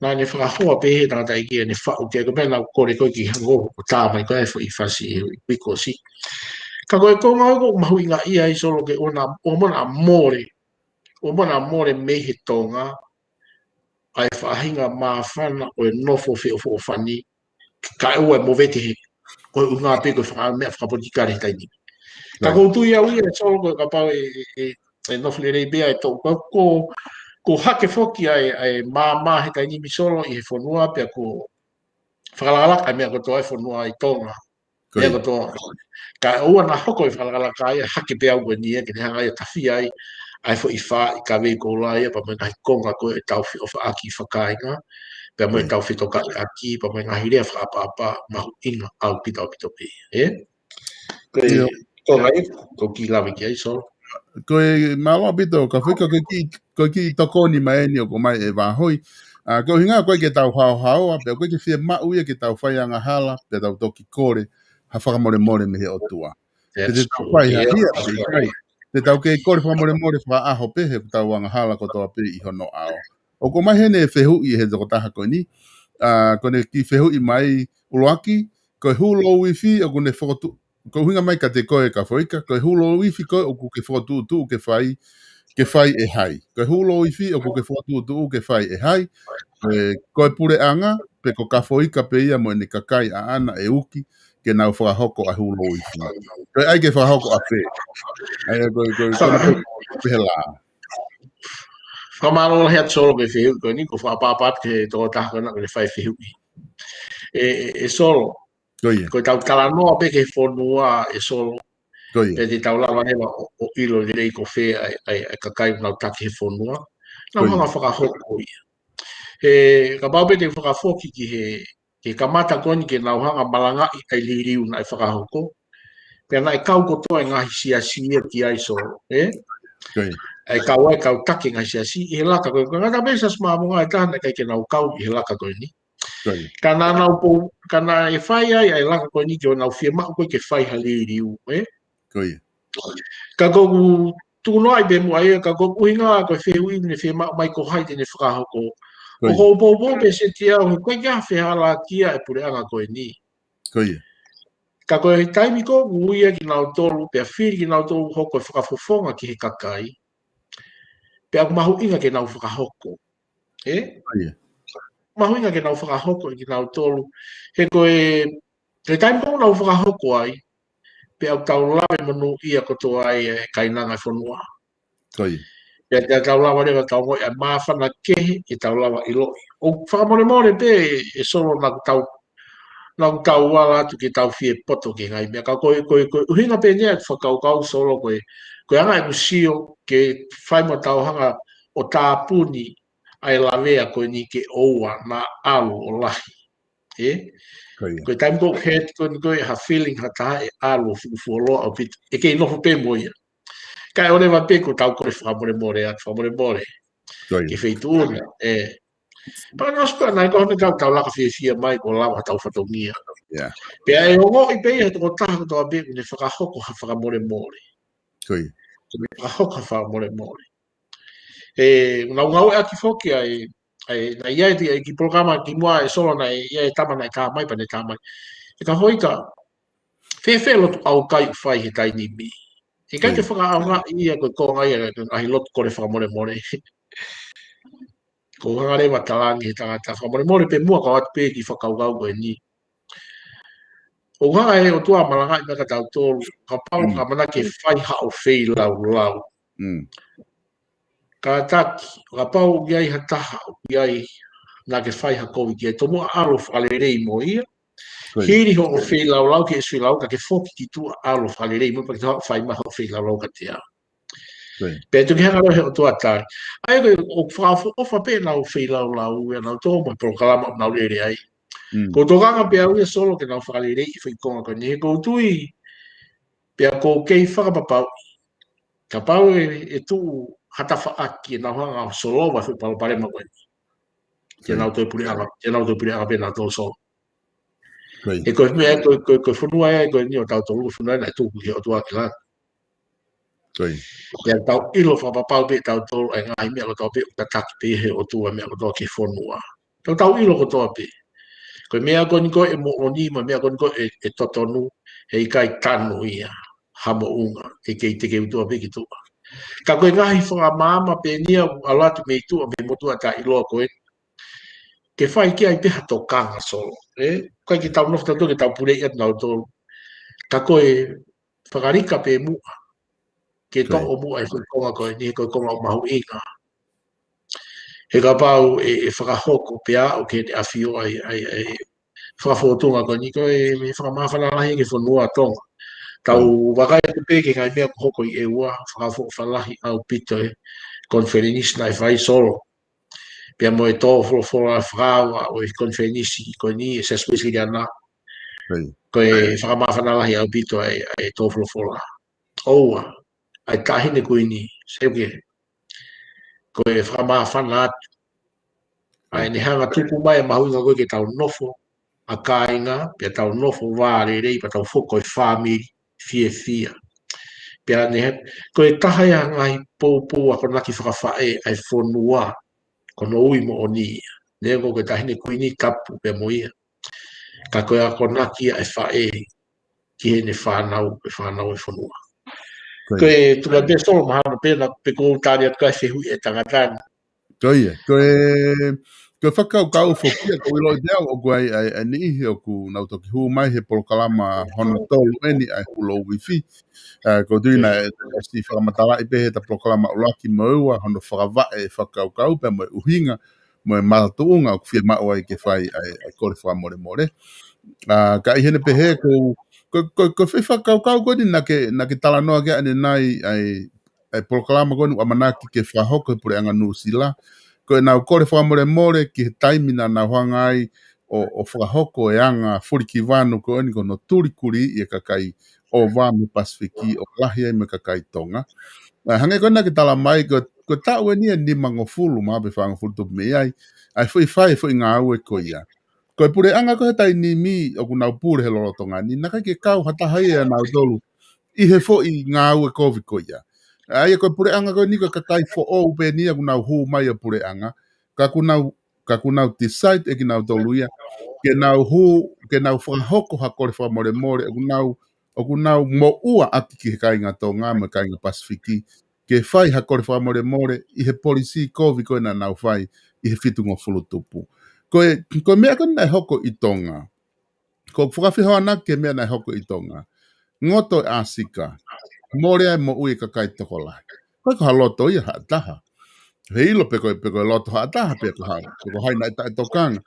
na ne whakahoa pe he tangata i kia ne whau kia ko mena kore koe ki hango o tā mai koe fo i whasi i piko si ka koe ko ngau ko mahu i ngā ia i solo ke o mona more me he tonga ai whahinga mā whana o e nofo whi o fo whani ka ua mo vete he koe u ngā pe koe mea whakapotikare taini ka kou tui au ia solo koe ka pau e nofo le rei bea e tau ko hake foki ai mama he taini misolo i he whanua pia ko whakalaka mea ko toa e whanua i tonga mea ko toa ka ua na hoko i whakalaka ai hake pia ua nia ke ne hanga i tawhia ai fo i wha i ka wei ko lai pa mai ngai konga ko e tau whi o whaaki whakainga pia mai tau whi toka i aki pa mai ngai rea whakapapa mahu inga au pita pe koe konga i ko ki lawe ki ai solo koe malawa pito ka whika koe ki tokoni mai ni o ko mai e wahoi koe hinga koe ke tau hao pia koe ke whia mau ia ke tau whai anga hala pia tau toki kore ha whakamore me he o tua te tau whai ha hia te tau ke kore whakamore wha aho pehe tau anga hala ko toa pe i hono ao o ko mai hene e whehu i he toko taha koe ni kone ki whehu i mai uloaki koe hulo wifi o kone whakotu ko hinga mai ka te koe ka whaika, koe hulo wifi koe o ku ke whatu ke whai e hai. Koe hulo wifi o ku ke whatu ke whai e hai. Koe pure anga, pe ko ka whaika pe ia mo ne kakai a ana e uki, ke nau whahoko a hulo wifi. Koe ai ke whahoko a whe. Ai koe pehe la. Whamaro hea solo ke whiu, koe ni ko whapapat ke tō tahana ke whai whiu. E solo, ko tau talanoa pe ke whanua e solo pe te tau lawa hewa o ilo le rei ko whea ai kakai nau take he whanua nau hanga whakahoko ia ka pau pe te whakahoki ki he kamata koni ke nau hanga malanga i ai liriu na i whakahoko pe ana e kau kotoa e ngahi sia ki ai solo ai kau take ngahi sia i he laka koe ngata pesas maamunga e tahana kai ke nau kau i he laka koe ni kana nau po kana e whai ai laka koe ni ke o nau whia mako koe ke whai hali riu ka koku tuno ai be mo ai ka koku hinga koe whiu i ne whia mako mai ko hai tene whakahoko o ko po pe se tia o koe kia whihala kia e pure anga koe ni ka koe he taimi ko uia ki nau tolu pe a whiri ki nau tolu hoko e whakafofonga ki he kakai pe a mahu inga ke nau whakahoko mahu inga ke nau whakahoko ki nau tolu he koe he taimi ko nau whakahoko ai pe au tau lawe manu ia koto ai e kainanga whanua pe te tau lawa rewa tau ngoi a mawhana kehe e tau lawa i loi o whakamore pe e solo nau tau wala atu ki tau whie poto ki ngai mea ka koe uhinga pe nea whakaukau solo koe anga e musio ke whaimo tau hanga o tāpuni ai lawea koe ni ke oua na alu o lahi koe taim ko head koe ha feeling ha taha e alu fuolo au pit e kei noho pe moia kai ore wa pe ko tau koe whamore ke feitu una pa nos pa nai ko me tau laka fia mai ko lawa tau whatongia pe ai ongo i pe e toko taha ko toa beku ne whakahoko ha whakamore whakahoko ha whakamore ngau e aki whoki ai na ia e ki programa ki mua e solo na ia e tama na i ka mai pa ne tamai e ka hoika Fe lo au kai fai he tai ni mi. E kai ke whakaanga ia ko ngai ai lot kore whakamore. Ko ngare watalangi he tangata whakamore pe mua ka pe ki whakaugau ko ni. O ngā e o tua malanga i maka tau tōru, ka pau ka mana ke whai hao whei lau. Ka taki, ka pau iai ha taha, iai nā ke whai ha kowi ki e tomo alo whalerei mo ia. Hiri ho o whei lau ke sui lau, ka ke whoki ki tua alo whalerei mo, pa ke tau whai maha o whei lau ka te ao. Pea tu ki hanga rohe o tua tai. Ai koe o whaafo ofa pe nau whei lau, ia nau tō mo prokalama nau rere ai. Ko tokanga pea uia solo ke nau whalerei i whai konga ko ni, ko tui pea ko kei whakapapau. Ka pau e tu hata whaaki e nau hanga solo wa whi pale ma koe. Te nau tui puri anga pe nau tō solo. E koe mea koe whunua e koe ni o tau tō luku whunua e nai tūku ki o tua ki lana. Ia tau ilo whapapau pe tau tō e ngai mea lo tau pe o tataki pe he o tua mea lo tō ki whunua. Tau ilo ko tō pe. Koe mea koe ni koe e mo o ni ma mea koe ni koe e totonu he i kai tanu ia. Hamo unga, e kei te kei tua pe ki tua. Ka koe ngahi whanga maama pe nia alatu me i tua me motua ta iloa koe. Ke whai ki ai peha tō kanga solo. Koe ki tau nofta tō ke tau purei at nau tōru. Ka koe whakarika pe mua. Ke tō o mua e whakonga koe ni koe konga o mahu inga. He ka pau e whakahoko pe a o ke te awhio ai whakafotunga koe ni koe me whakamawhana lahi ke whanua tonga. Tau wakai ku peke ngai mea hoko i e ua whakafo whalahi au pito e konferenisi nai whai solo. Pea mo e tō wholofola whakawa o e konferenisi koe ni e seswisi ki ana. Koe whakamawhana lahi au pito e tō wholofola. Oua, ai tahine koe ni, seuke. Koe whakamawhana atu. Ai ne hanga tupu mai e mahuinga koe ke tau nofo a kāinga, pea tau nofo wāre rei pa tau whoko e whāmiri. Fia. Pea ne koe taha ia ngai pou a kona ki whakawhae ai whonua kono ui mo o ni. Ne koe tahine kuini tapu pea mo ia. Ka koe a kona ki ai whae ki he ne whanau e whonua. Koe tuka pe solo mahana pena pe kou tāri at kai whehui e tangatani. Koe whakau kau whokia koe loi deo o koe ai ni ihi o ku nau toki hu mai he polokalama hono tolu eni ai hulo wifi. Ko tuina e si whakamatala i pehe ta polokalama ulaki maua hono whakavae e whakau kau pe mo e uhinga mo e matatuunga o kuwhia maua i ke whai ai kore whamore. Ka i hene pehe ko whakau kau koe ni na ke talanoa ke ane nai ai polokalama koe ni wamanaki ke whahoko e pure anga nusila. Ko nau kore whamore ki he taimina na huangai o whakahoko e anga furiki wānu ko ni kono turikuri i e kakai o wāmu Pasifiki o lahi ai me kakai tonga. Hange kona ki tala mai ko tau e nia ni mango fulu maa pe whanga fulu tupu me ai fui ngā au e ko ia. Ko e pure anga ko he tai ni mi o ku nau pure he lolo tonga ni na kai ke kau hatahai e nau tolu i he fo i ngā au e kovi ko ia. Ai ko pure anga ko ni ko kakai fo o pe ni ku nau hu mai e pure anga ka ku nau decide e ki nau toluia ke nau whakahoko ha kore whamore o ku nau mo ua aki ki he kainga tonga me kainga Pasifiki ke whai ha kore whamore i he polisi kovi koe na nau whai i he whitungo fulutupu ko mea ko nai hoko i tonga ko whakawhihoa na ke mea nai hoko i tonga ngoto e asika more ai mo ui kakai toko lai. Koe ko haloto ia haa taha. He ilo pe koe loto haa taha pe ko hai na ita e tokanga.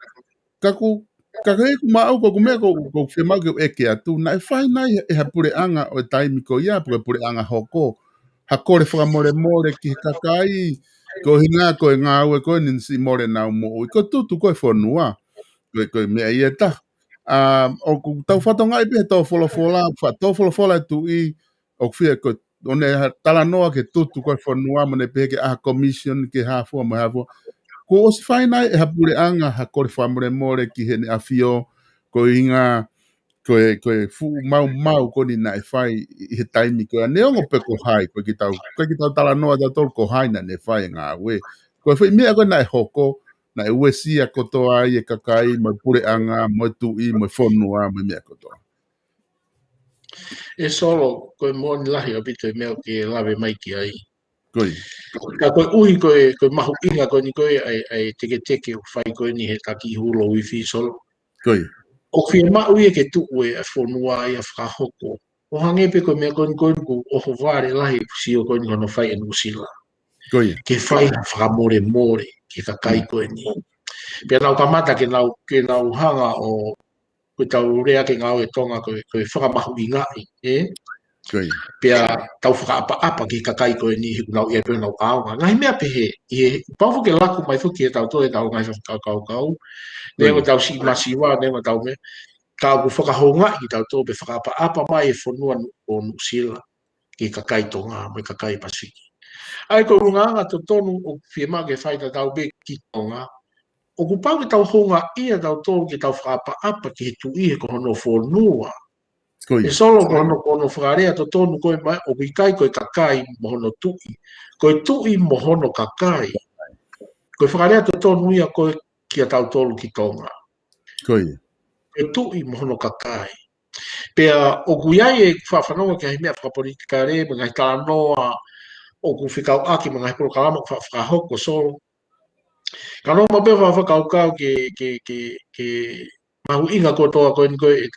Ka hei ku maau ko mea ko whemau ke eke atu. Na e whai nai e ha pure anga o e taimi ko ia pure anga hoko. Ha kore whakamore ki he kakai. Ko hinga koe ngā ue koe ninsi more nau mo ui. Ko tutu koe whanua. Koe mea ia taha. O ku tau whatonga i pe tau wholofola tu i o fia ko one tala noa ke tutu ko whanua mo ne peke a commission ke hafua mo hafua ko o si whainai e hapure anga ha kore whamore ki he ne awhio ko inga koe fu mau ko ni na e whai i he taimi ko a neongo pe ko hai ko ki tau tala noa da tol ko hai na ne whai ngā we ko e whai mea ko na e hoko na e uesia kotoa i e kakai mo pure anga mo tu i mo whanua mo mea kotoa. E solo koe mo ni lahi o bito mea ke lawe mai ki ai. Koi. Ka koe ui koe mahu inga koe ni koe ai teke o whai koe ni he taki hulo wifi solo. Koi. O whia mau e ke tuku e whonua i a whakahoko. O hange pe koe mea koe ni ku o ho ware lahi si o koe ni kono whai e nusila. Koi. Ke whai whakamore more ke kakai koe ni. Pea nau kamata ke nau hanga o koe tau rea ke ngau e tonga koe whakamahu ingai. Koi. Pea tau whakaapa ki kakai koe ni hiku nau ia pēr nau aonga. Ngai mea pehe, paufu ke laku mai fuki e tau toe tau ngai whakakau. Nengo tau si masiwa, nengo tau me, kau ku whakahonga i tau tō pe whakaapa mai e whanua o Nusila ki kakai tonga, mai kakai Pasifiki. Ai ko runga to tonu o whiema ke whaita tau be ki tonga. O ku pau ke tau honga ia tau tō ki tau whakaapa ki he tui he kohono whanua. E solo kono whakarea to tonu koe mai, o kai koe kakai mohono tui. Koe tui mohono kakai. Koe whakarea to tonu ia koe kia tau tolu ki tonga. Koe. Koe tui mohono kakai. Pea o kuiai e whawhanonga ki hei mea whakapolitika re, mga tala noa, o ku whikau aki mga heporo kalama whakahoko solo. Ka no ma bewa whakaukau ke mahu inga koe toa koe ni koe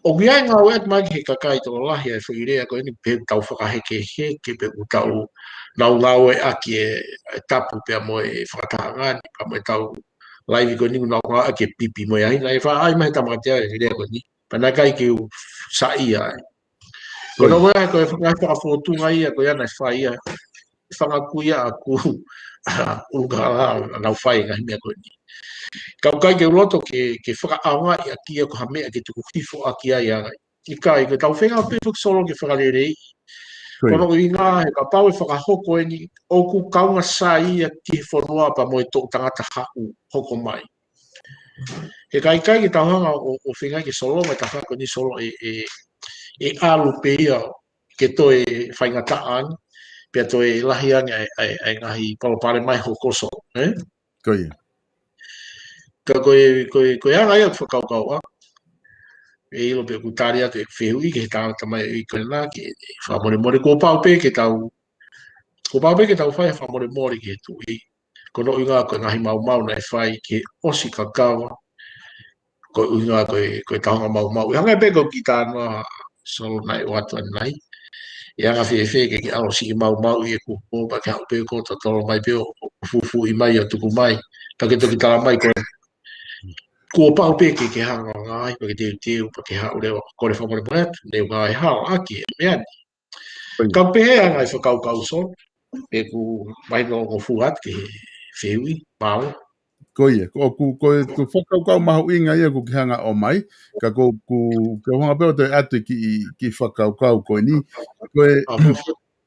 o giai ngā wet mai he kakai tō lahi ai whirea koe ni pe tau whakaheke heke pe u tau nau ngau e aki e tapu pia mo e whakatahangani pa mo e tau laivi koe ni nau ngau aki e pipi mo e ahina e wha ai mai tamatea e whirea koe ni pana kai ki u sa ia ai kono koe ai koe whakafotunga ia koe ana e wha ia whangakuia aku ulugala nau whai ngai mea koe ni kau kai ke loto ke whakaaonga i akia ko hamea ke tuku hifo akia i agai. I kai ke tau whenga pefuk solo ke whakarerei. Kono i ngā he ka pau e whakahoko e ni o ku kaunga sa ia ki he whanua pa mo e tō tangata haku hoko mai. He kai ke tau hanga o whenga ke solo mai tahako ni solo e alu pe ia ke to e whaingataan pia to e lahiang ai ngahi palopare mai hokoso. Koe. Ka koe anga ia whakaukau a. E ilo pe kutari atu e whehui ke he tāna tamai e koe nā ke whamore more. Ko pau pe ke tau whai whamore more ke tu i. Kono unga koe ngahi mau na e whai ke osi kakawa. Koe unga koe tahonga mau. I hanga pe ko ki tāna solo nai o atu anai. I hanga whe ke alo si i mau i e kupo pa ke hau pe ko ta tolo mai pe o fufu i mai o tuku mai. Pa ke toki tala mai koe ko pau pe ke hanga ngai pa ke teu pa ke hau leo kore whamore mo atu leo ngai hao aki e mea ni ka pe hea ngai whakaukau so pe ku mai no ko fuat ke whehui pao Koe, koe whakaukau mahu inga ia ku ki hanga o mai, ka ko hanga peo te atu ki whakaukau koe ni,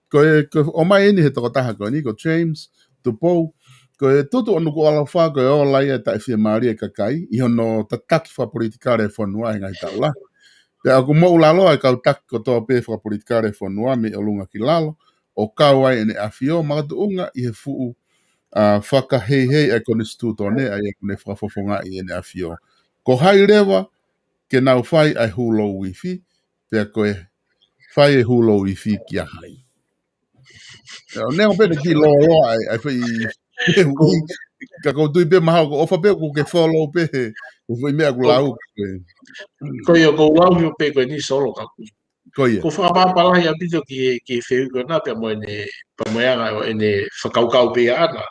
koe o mai eni he takotaha koe ni, ko James, Tupou, koe tutu onu ko ala wha koe o lai e tai whia maari e kakai, i hono tataki whapolitikare e whanua e ngai taula. Te aku mo ulalo ai kau taki ko toa pe whapolitikare e whanua me o lunga ki lalo, o kau ai ene awhio, magatu unga i he fuu whakahei e kone stuto ne ai e kone whafofonga i ene awhio. Ko hai rewa, ke nau whai ai hulo wifi, pia koe whai e hulo wifi ki a hai. Neo pene ki loa ai whai ka koutui pe maha ko ofa pe ko ke follow pe ko foi mea ko lau ko yo ko lau pe ko ni solo ka ko fa pa la ya pito ki feu ko na pe mo ene pa mo ya ene whakaukau pe ana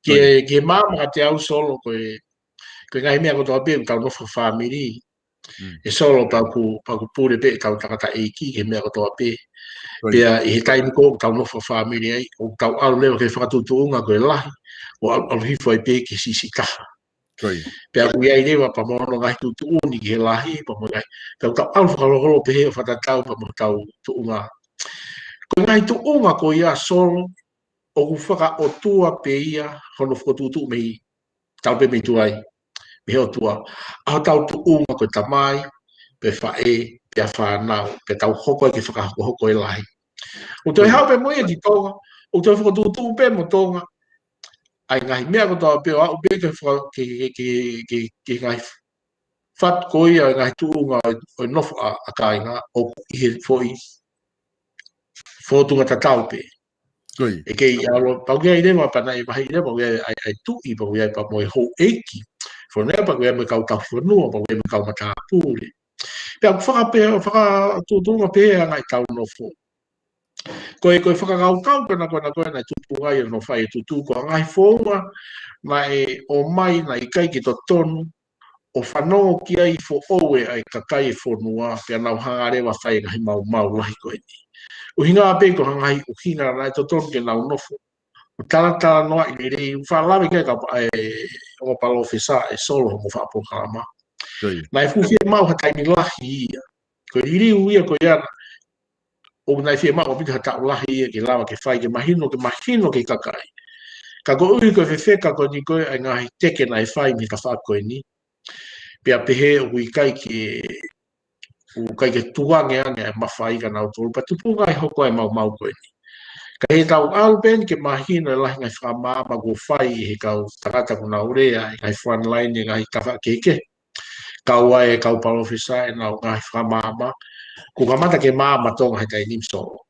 ke mama te au solo ko ngai mea ko to pe ka no fa family e solo pa ku pure pe ka takata e ki ke mea ko to pe pia i he taimi ko tau no fa family ai o tau alu leo ke whakatutunga ko e lahi o alhifo ai pe ke sisi taha. Pea kui ai rewa pa mono ngai tutu uni ki he lahi pa mo ngai. Pea tau alu whakalokolo pe he o whatatau pa mo tau tuunga. Ko ngai tuunga ko ia solo o ku whaka o tua pe ia hono whakatutu mei tau pe mei tuai. Me o tua. Aho tau tuunga ko tamai pe whae pe whanau pe tau hoko ke whakahoko e lahi. O te hau pe moia ki tonga, o te whakatutu pe mo tonga, ai ngahi mea ko tau peo au pe ke ngai fat koi a ngai tu nga o no a kai nga o i foi foto nga tatau pe Koi. e ke ia lo pa ge ide ma pa nai ba ide ba ge ai tu i ba ge pa mo ho eki fo ne pa ge me kau ta fo no pa ge me kau ma ta puli pe fa tu nga pe ngai kau no fo koe whakakau kona na tupu ai no whai tutu ko ngai fōma mai o mai na i kai ki to tonu o whanau ki ai fo oe ai ka kai whonua pia nau hangarewa whai ngahi mau lahi koe ni. Uhinga ape ko hangai uhinga nai to tonu ke nau nofo. O taratara noa i rei whalawe kai ka o palo whisa e solo mo whapo kalama. Nai fuwhia mau ha taimi lahi ia. Ko hiri uia ko iana o nai fia mau pita ta ulahi ke lawa ke whai ke mahino ke kakai. Ka ko ui ko whewheka ko ni koe ai ngahi teke nai whai mi ka whakoe ni. Pia pehe o i kai ke tuange ange ma whai ka nau tolu. Pa tupu ngai hoko ai mau koe ni. Ka he tau alpen ke mahino e lahi ngai whamaa ma go whai he kau takata kuna urea ngai front line ngai ka whakeke. Kau ai kau palofisa e nau ngai whamaa ma. Ko ka mata ke maa matonga he kai nimso.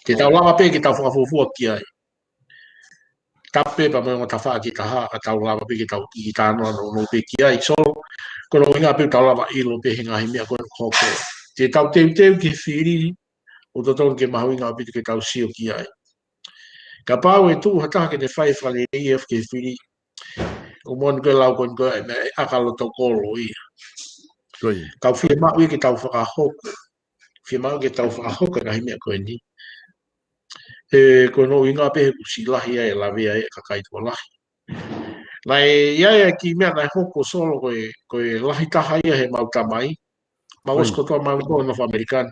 Ke tau lama pe ke tau whakafufua ki ai. Tape pa mo ta fa ki ta ha ka tau lama pe ke tau ki ta no pe ki ai. So ko no inga pe tau lama ilo pe hinga hi mea ko hoko. Te tau te ki whiri o to ton ke mahu inga pe ke tau sio ki ai. Ka pau e tu hata ke te whai whale EF ke whiri. O mon ke lau kon ko me akalo to kolo ia. Kau whia mau ke tau whakahoko. Whia mau ke tau whakahoko ka hi mea ko ni. E ko no inga pe si lahi ai la vea e ka kai to lahi. Nai ia ki mea nai hoko solo ko lahi taha ia he mau tamai. Mau osko toa mau ko no American.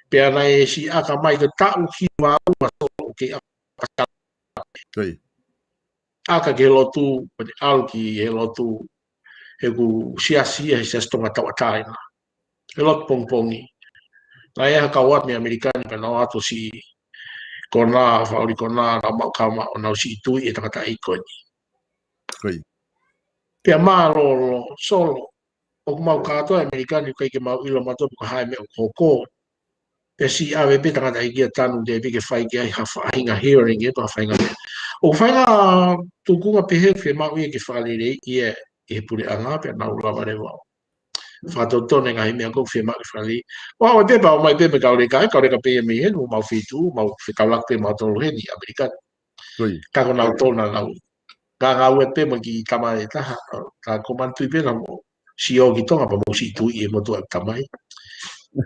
Pea nai si aka mai ke tau ki mau ma solo ke aka ke lotu al ki he lotu he ku sia he sestonga tau ataina. He lotu pongpongi. Nai e haka wat me American pe no ato si kona fauri kona na mau kama o nau si tui e takata ikoni. Pea malo solo o mau kato Amerikani kai ke mau ilo mato ko hai me o koko. Pea si ave pe takata ikia tanu de pe ke whai ki ai hinga hearing e pa whainga me. O whainga tukunga pehe whi mau ia ke whalere ia e pure anga pea nau lama rewa. Whatotone ngai mea ko whi mau ke whalere. Wa o pepa o mai pepe kaureka pe me henu mau whitu mau whikaulak pe mau tolu heni Amerikani. Kako nau tona nau. Ka ngau e pe mo ki tamai taha. Ka komantui pe namo. Si o ki tonga pa mo si tui e mo tua tamai.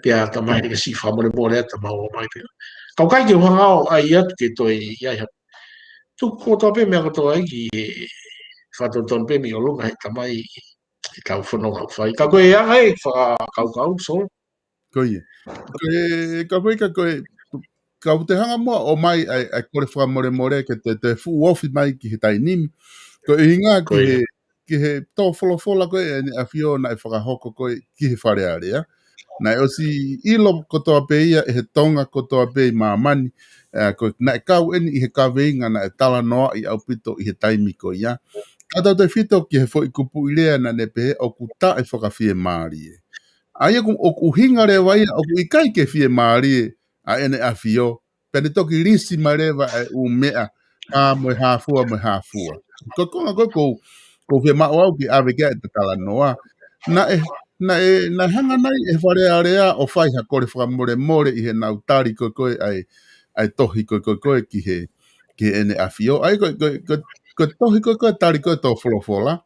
Pea tamai ni ka si whamore more ata mau o mai pe. Kau kai ke whangao ai atu ke toi iai hap. Tu koto pe mea koto ai ki whatoton pe mi o lunga he tamai i kau whanonga whai. Ka koe anga e kau so. Kau te hanga mua o mai ai kore whamore ke te fu ofi mai ki he tainimi. Ko inga ki he tō wholofola koe e ni a whio na e whakahoko koe ki he wharearea. Nai o si ilo kotoa pe ia e he tonga kotoa pe i mamani. Na e kau eni i he kaweinga na e tala noa i au pito i he taimi ko ia. Kata te whito ki he fo i kupu i lea na ne pe o ku ta e whakawhie maari e. Aia ku o ku hinga rewa ia o ku i kai ke whie maari e a ene a whio. Pene toki risi ma rewa e u mea a moe hafua. Ko konga ko whia mao au ki awe kia e te tala noa. Na hanga nai e wharearea o whai ha kore whakamore i he nau tari koe ai tohi koe ki he ene a whio. Ai ko tohi koe tari koe tō wholofola.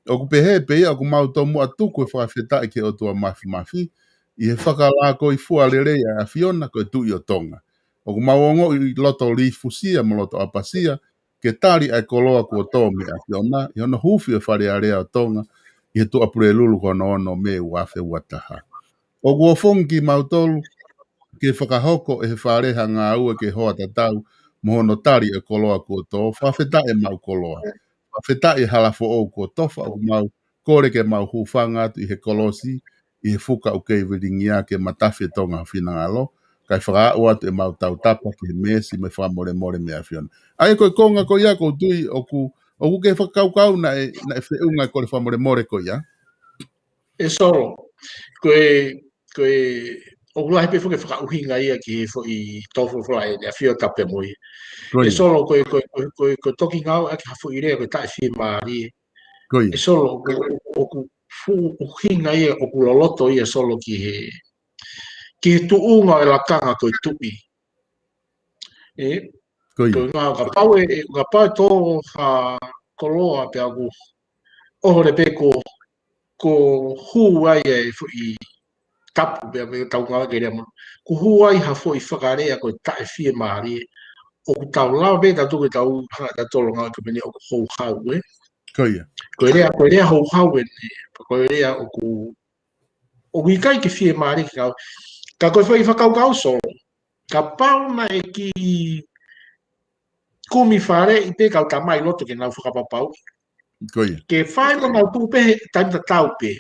O ku pehe pea o ku mau tō mua tuku e whakawheta i ke o tua mafi. I he whakala ko i fualere a whiona koe tui o tonga. O ku mau ongo i loto rifusia mo loto apasia. Ke tari ai koloa kua tō me a whiona. I hona huwhi e wharearea o tonga. I he tu apure lulu kono ono me uafe uataha. O kua whongi mautolu ke whakahoko e he whareha ngā ua ke hoa tatau mo hono tari e koloa kua tō. Whawheta e mau koloa. Whawheta e halafo o kua tofa o mau kore ke mau hufanga atu i he kolosi i he fuka o kei viringia ke matafi tonga whinangalo. Kai whakaau atu e mau tau tapa ki he mesi me whamore me a whiona. Ai koe konga ko ia ko tui o ku ke whakaukau na e whiunga ko le whamore ko ia. e solo koe o lai pe foke whakauhinga ia ki fo I tofu fly e fio tape moi e solo koe toki ngau aki hafu I rea koe tae fi maari e solo o ku fu uhinga ia o ku loloto ia solo ki he tuunga e la kanga koe tupi e koe ngā ka pau e tō ha koloa pe aku oho le pe ko hu ai e fo I tapu pe me tau ngā ke rea mo ko hu ai ha fo I whakarea koe tae fi maari o ku tau lao be tatu ke tau hanga tolo ngā ke mene o ku hou hau e koe rea hou hau e koe rea o ku ikai ke fie maari ka koe whai whakau kau solo ka pau na e ki kumi whare I pe kau tamai loto ke nau whakapapau ke whai mo nau tupe taimta tau pe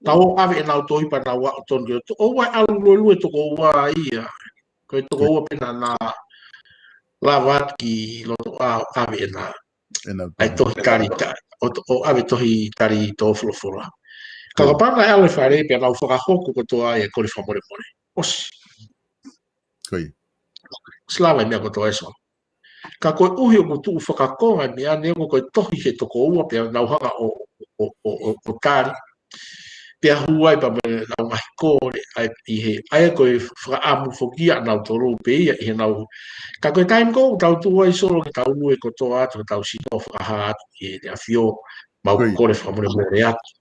tau ave e nau toipa nau wa o tonu o wai alu lue toko ua ia koe toko ua pena na lawat ki loto ave e na ai tohi tari o ave tohi tari tō fulofula ka panga e ale whare pe nau whakahoku ko toa e kore whamore more osi slawa mea ko toa e so ka koe uhi o kutu whakakonga mea nemo koe tohi he toko ua pe nau hanga o tari pe huai pa me nau mahi kore I he aia koe whakaamu whokia nau toro pe ia I he nau ka koe time ko tau tua I solo ke tau ue ko toa atu tau sino whakaha atu ke te awhio mau kore whamore more atu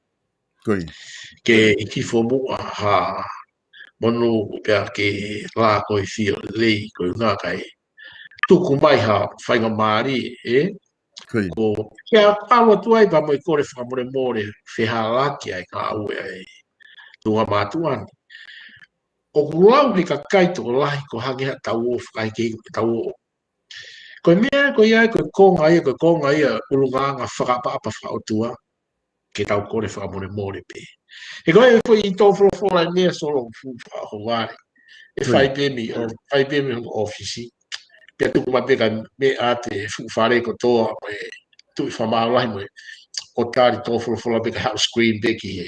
ke I kifo mua ha monu pia ke la koe fio lei koe ngā kai tuku mai ha whainga maari ko kia awa tuai pa moi kore whakamore more wheha laki ai ka aue ai tunga mātuan o kulau he ka kaito lahi ko hangea tau o whakai ke tau o koe mea koe ia koe konga ia ulunganga whakapa whakaotua ke tau kore whakamore more pe he koe koe I tō wholofola mea solo whakahoware e whai pe mi hong ofisi pia tuku mai peka me a te whare ko toa me tui whamālahi me o tāri tō wholofola peka hau screen beki he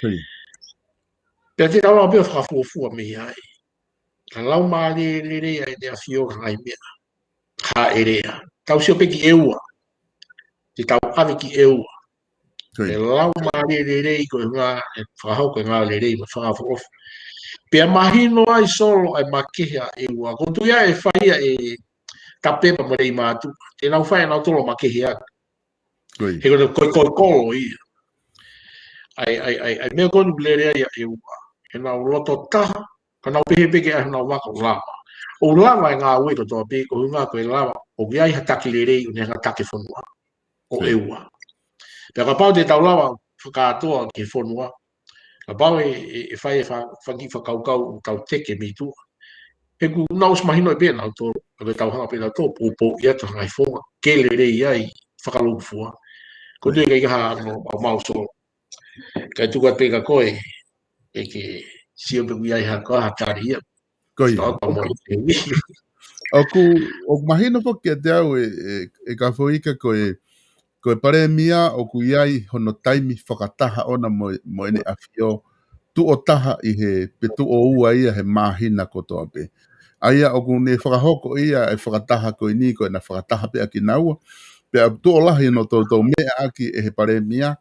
mea pia te tau pia whakafuafua me ai ka lau maari re ai te a whio ngai mea ha e rea tau sio peki eua te tau ave ki eua e lau maari re ko ngā e whakahau ko ngā re ma whakafuafu pia mahino ai solo ai makehea eua ko tuia e whaia e tapepa mo rei mātu te nau whaia nau tolo makehea he koe kolo ia ai mea konu blerea ia eua he nau loto taha ka nau pehe peke ai nau waka lama o lama e ngā ue ko toa pe ko ngā koe lama o giai hataki le rei une hataki whanua o eua pia ka pau te tau lama whakatoa ki whanua ka pau e whai e whangi whakaukau tau teke mi tu he ku naus mahino e pēr nau tō e tau hanga pēr nau tō pōpō i atu ngai whonga ke le rei ai whakalungfua ko tui kei kaha au mau so kai tukat pēr ka koe e ke sio pe kui ai haka hatari ia o mahino po ke te au e ka whoika koe pare mia o ku iai hono taimi whakataha ona mo ene awhio tu o taha I he petu o ua ia he mahina ko toa pe. Aia o ku ne whakahoko ia e whakataha koe ni koe na whakataha pe aki naua. Pe a tu o lahi no tau mea aki e he pare mia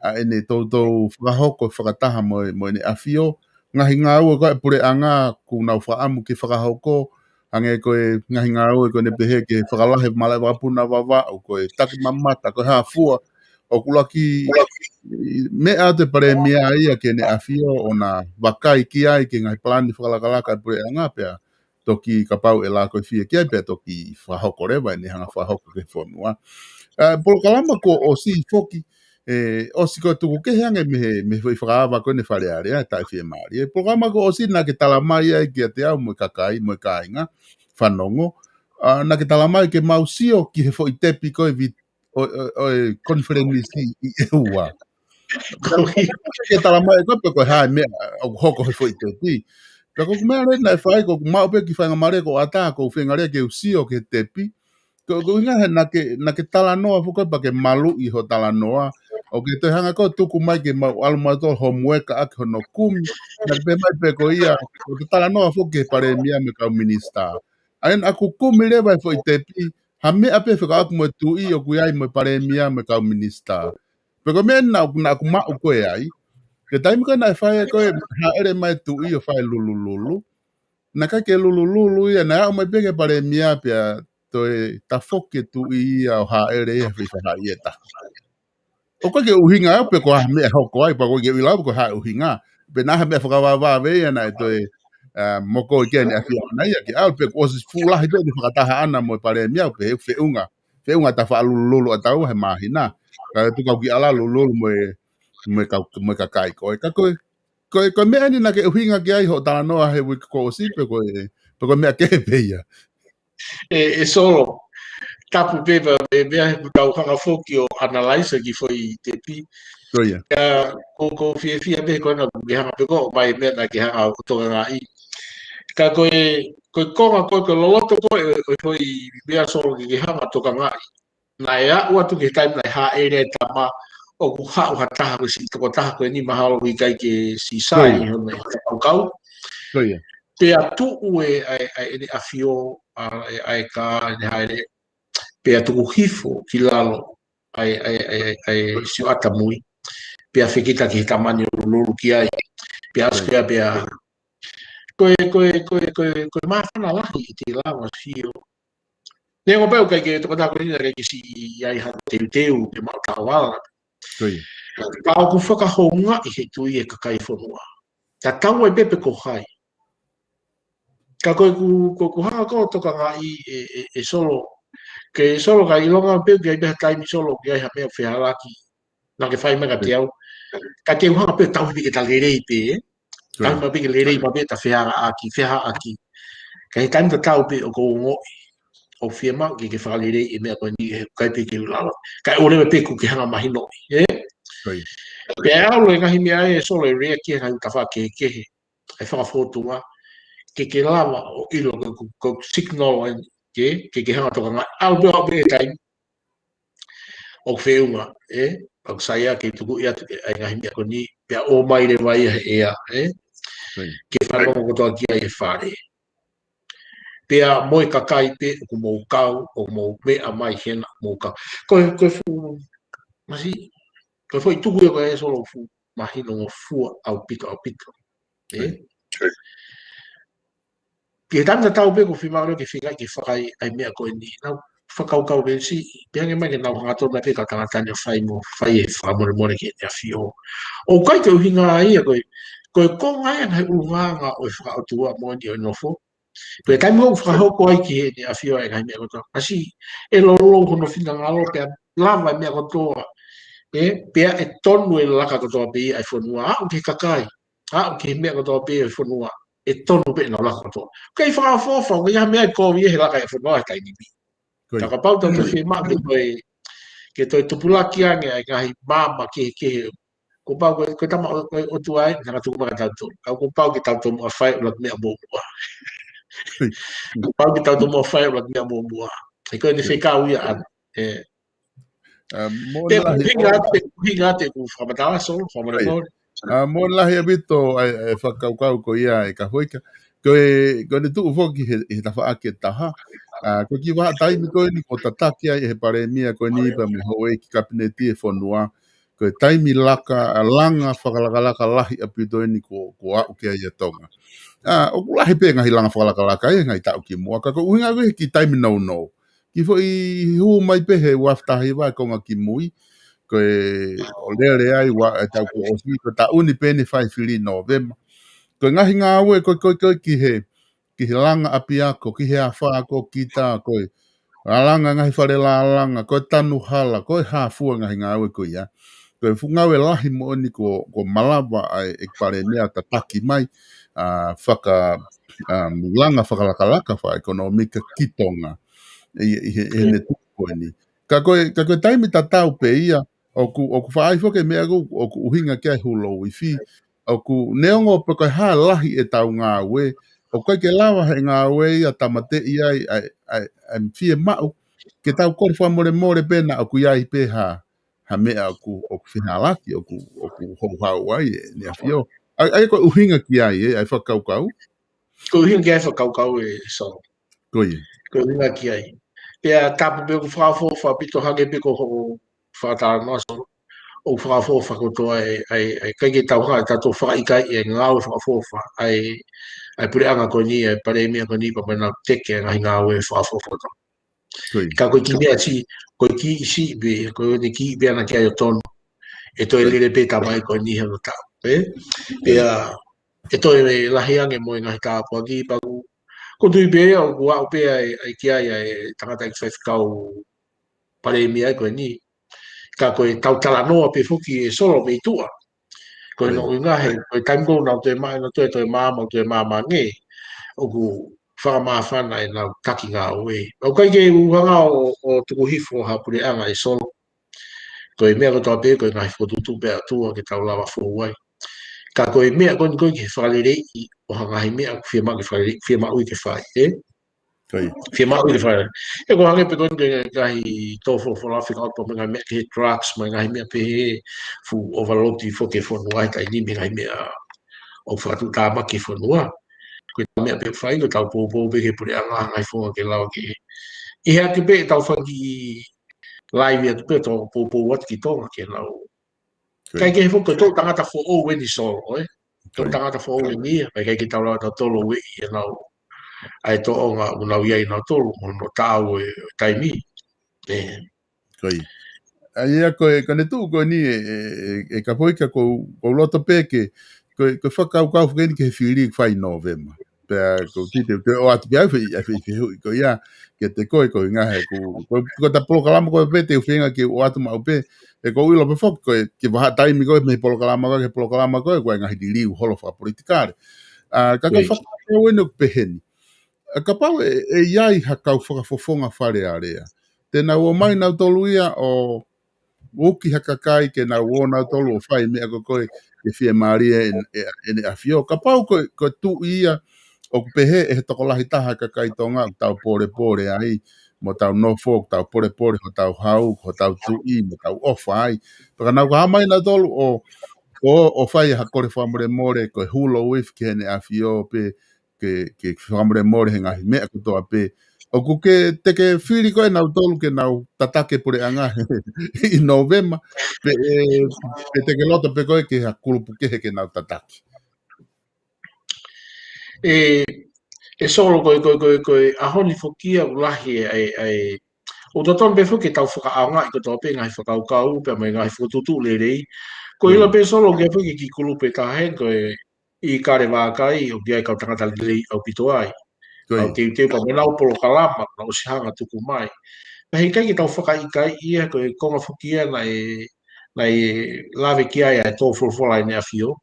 a ene tau whakahoko whakataha mo ene awhio. Ngahi ngā ua koe pure anga ku nau whaamu ki whakahoko ange koe ngahi ngā ua koe ne pehe ke whakalahe malai wapuna wawa o koe taki mamata koe haa fua o kulaki mea te pare mea ia ke ne awhio o na wakai ki ai ke ngai plani whakalakalaka pure anga pia toki ka pau e la koe fia kia pia toki whahoko rewa ne hanga whahoko ke whanua. Polo kalama ko o si foki o si koe tuku ke hange me whakaawa koe ne wharearea tai fie maari. Polo kalama ko o si na ke talamai ai ki a te au mo kakai mo kainga whanongo na ke talamai ke mausio ki he fo I tepi koe o konferenisi I eua. Ke talamai koe pe koe hae mea o hoko he fo I tepi. Ka koku mea rena e whae koku maupe ki whainga mare ko ata ko whaingarea ke usio ke tepi. Ko inga he na ke talanoa fuka pa ke malu I ho talanoa O ke te hanga ko tuku mai ke mau alu mato ho mueka ak hono kumi. Na pe mai pe ko ia, o te tala noa fo ke pare mia me kau minista. Ain aku kumi lewa fo i te pi, ha me ape whika aku mo tu i o kuiai mo pare mia me kau minista. Pe ko mea na aku mau koe ai, ke taimi ko na whae koe ha ere mai tu i o whae lulululu. Na ka ke lulululu ia na au mai peke pare mia pia toi ta foke tu i o ha ere ia whiwha ha ieta. O koe ke uhinga pe ko ha mea hoko ai, pa koe ke uila ko ha uhinga. Pe na ha mea whakawawa vea na e toi moko i kene a whia na ia ke au pe ko osis fulahi pe ni whakataha ana mo pare mia pe he whiunga. Whiunga ta wha lululu a tau he mahina. Ka tu kau ki ala lululu mo ka kai koe. Ka koe mea ni na ke uhinga ki ai ho tala noa he wiki ko osi pe koe mea ke pe ia. E solo. Tapu pepa e mea he tau hanga foki o analyzer ki foi te pi. Koe ia. Ko fia pe koe na ki hanga pe ko mai mea na ki hanga o toka ngā i. Ka koe konga koe loloto koe foi mea solo ki hanga toka ngā i. Na e a ua tu ke taim na ha e re tama o ku hau ha taha ko si toko taha ko ni mahalo i kai ke si sai hone ka kau. Koe ia. Pe a tu ue ai afio ai ka ni haere pe atu hifo ki lalo ai si ata mui pe a fekita ki tamani o lulu ki ai pe a skea pe a koe mafana lahi i te lawa fio ne ngo pau kai ke toko ta ko ni kai ki si ai ha teu pe ma ka wala Koe. ka o ku whakahonga i he tui e ka kai whanua ta tau ai pepe ko hai ka koe ku hanga ko toka ngā i solo ke solo ka ilonga pe ke be taimi solo ke ha me wheharaki na ke whai mega te au ka te uhanga pe tau ke ta lerei pe tau ma pe ke lerei ma pe ta whehara aki ka he taimi ta tau pe o ko ngo o whiema ke wha lerei e mea koe ni he kai pe ke ulala ka ore me pe ku ke hanga mahino pe au le ngahi mea e solo e rea ki ha uta wha ke he whakafotunga ke lava o ilo ko signal ke hanga toka ngā au pe au pe taimi o whiunga, o saia ke tuku ia ai ngahi mea ko ni pia o mai re vai ea, ke whanongo kotoa kia e whare. Pia moi ka kai pe o mou kau, o mou mea mai hena mou kau. Koe fu, masi, koe foi tuku e koe e solo fu, mahino ngo fua au pito. Ke tamna tau pe ko whimaro ke whikai ke whakai ai mea koe ni, nau whakaukau ke si, peange mai ke nau hangato na pe ka tangatani o whai e whamore ke te awhio. O kai te uhinga ai a koe konga ai anai urunganga o e whakautua mo ni o nofo. Koe taimi o whakahoko ai ki he te awhio ai kai mea kotoa. Asi, e lolo hono whina ngalo pia lava mea kotoa. Pia e tonu e laka kotoa pe ai whanua. Au ke kakai. Au ke mea kotoa pe ai whanua. E tonu pe na laka kotoa. Kei whakafofa, o ia mea ko ie he laka e whanua e taimi bi. Taka pau tau te whima ke toi tupulaki ange ai ngahi mama ke ko pau ko tama o tuai nga tu ma ta tu ko pau ki tau mo fai la mea mo ko pau ki tau mo fai la mea mo e ko ni fika u ia hinga te ku whamatawa so mo lahi abito e whakaukau ko ia e ka hoika ko ne tu ufoki he tafa ake taha ko ki wa taimi ko ni ko tataki ai he pare mia ko ni pa me ho e ki kabineti e fonua ko taimi laka langa whakalaka lahi apito ni ko au ke ai tonga o lahi pe ngahi langa whakalaka e ngai tau ki mua ka ko uhinga ko ki taimi no ki fo i hu mai pe he waftahi wa ko nga ki mui ko o lere ai wa tau ko o si ko ta uni pe ni fai fili November ko ngahi ngā ue ko ki he langa api ako, ki he awha ako ki tā koe. Langa ngahi whare la langa, koe tanu hala, koe hāfua ngahi ngā ue koe ia. Koe whungawe lahi mo ni ko malawa ai e pare mea ta taki mai, langa whakalakalaka wha ekonomika kitonga. E ne tuku koe ni. Ka koe taimi ta tau pe ia, o ku whaai whake mea o ku uhinga kia hulo i fi, o ku neongo pe koe hā lahi e tau ngā ue, o koe ke lawa he ngā ue ia tamate ai fie mau, ke tau kore wha more pena o ku iai peha, mea o ku whinalaki, o ku hau ai ni a fio. Ai ko uhinga ki ai, ai whakaukau? Ko uhinga ki ai whakaukau so. Koe. Ko uhinga ki ai. Pea tapu pe ku whafo whapito hage pe ko whakatara noa so. O whafo whakotoa ai kai ke tauha tato whaikai e ngāwe whafo ai pure anga ko ni e pare mea ko ni pa mana teke ngai ngāwe whafo whakatoa. Ka koe ki mea si, koe ki isi be, koe ni ki be ana ki ai o tonu. E toi lere pe tamai koe ni hano tau. Pea, e toi lahi ange mo i ngahi tāpua ki paku. Ko tui pe o kua o pe ai ki ai tangata i whaifkau pare mea koe ni. Ka koe tau tala noa pe fuki e solo me tua. Koe no i ngahe, koe taimko nau te mai, no toi māma, toi māma nge. O ku whakamāwhana e nau taki ngā oe. O kai ke uhanga o tuku hifo hapure anga e solo. Koe mea koe pe koe ngahi whotutu pe atua ke tau lawa whouai. Ka koe mea koe ke whalerei o hangahi mea whiama ui ke whai. Whiama ui ke whai. E koe hange pe koe ngahi tōwho whalawhi kaupa me ngai mea ke he drugs, me ngai mea pe he fu overload i whoke whanua tai ni me ngai mea o whatu tāmaki whanua. Koe tau mea pe whai, koe tau pōpō pe ke pure anga ngai whonga ke lau ke. I hea ke pe tau whangi live atu pe tau pōpō wat ki tonga ke lau. Kai ke he whoka tau tangata who o weni solo, Tau tangata who o weni, kai ke tau lau tau tolo we i nau. Ai to o ngā unau iai nau tolo, no tāu e taimi. Koi. Ai ea koe tu koe ni e ka poika ko loto pe ke koe whakau whakeni ke he whiri whai November. Pea ko kite o atu piau whi hui ko ia ke te koe ngahe ko ta polokalama koe pe te uwhenga ke o atu mau pe e ko uilo pe whok koe ke waha taimi koe me polokalama koe koe ngahi di liu holo wha politikare. Ka whakau enu peheni. Ka pau e iai hakau whakafofonga whare area. Tēnā ua mai nau tolu ia o uki hakakai ke nau o nau tolu o whai mea koe ke whia maria e ne awhio. Ka pau koe tu ia o pehe e he tokolahi taha kakai tonga o tau pore ai, mo tau Norfolk, tau pore, ho tau hau, ho tau tui, mo tau ofa ai. Paka nau ka hamai na tolu o whai hakore whamore koe hulo wif ke hene awhio pe ke whamore more he ngahi mea kutoa pe. O kuke teke whiri koe nau tolu ke nau tatake pure anga i November, pe teke loto pe koe ke hakulupu kehe ke nau tatake. E solo koe ahoni whokia ulahi o taton pe whoke tau whakaaonga i koto pe ngai whakaukau pe mai ngai whotutu lerei. Ko ila pe solo ke whoke ki kulupe tahen koe i kare wākai o kia i kau tangata lerei au pito ai. Au te pa me nau polo kalama na o sihanga tuku mai. Na hei kai ki tau whakaikai ia koe konga whokia nai lawe kia ia e tō wholwhola i nea whio.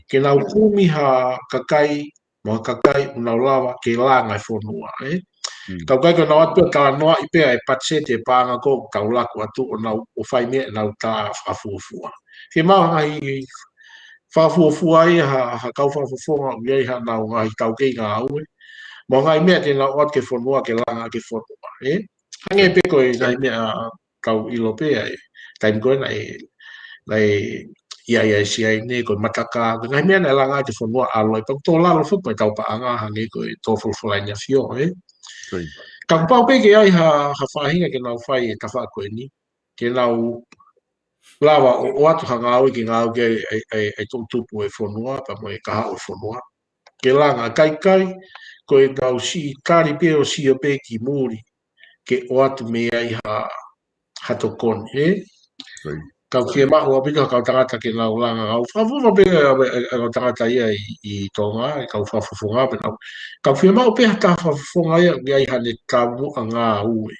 Ke nau kumiha kakai mo kakai unau lawa ke langa i whonua, Kau kai ko nau atu ka noa i pea e patsete pānga ko kau laku atu o nau o whai mea nau tā whafuafua. Ke mau ngai whafuafua ia ha kau whafuafonga o iei ha nau ngai tau kei ngā aue. Mo ngai mea te nau at ke whonua ke langa ke whonua, Hange pe koe ngai mea kau ilo pea taim koe nai ia si ai ne ko mataka ngai mea na langa te whonua aloi pa tō lalo whupai tau pa anga hange koe tō wholwholai nia whio, Ka pau pe ke ai ha whahinga ke nau whai e tawha koe ni, ke nau lawa o atu ha ngāui ki ngāu ke ai tō tupu e whonua, pa mo e kaha o whonua. Ke langa kai koe nau si kari pe o si o pe ki muri, ke o atu me ai ha to kone, Kau kia mahu apito kau tangata ke nau langa ngau whawuma pe kau tangata ia i tonga, kau whawufunga pe nau. Kau kia mahu pe hata whawufunga ia ngai hane tamu a ngā ue.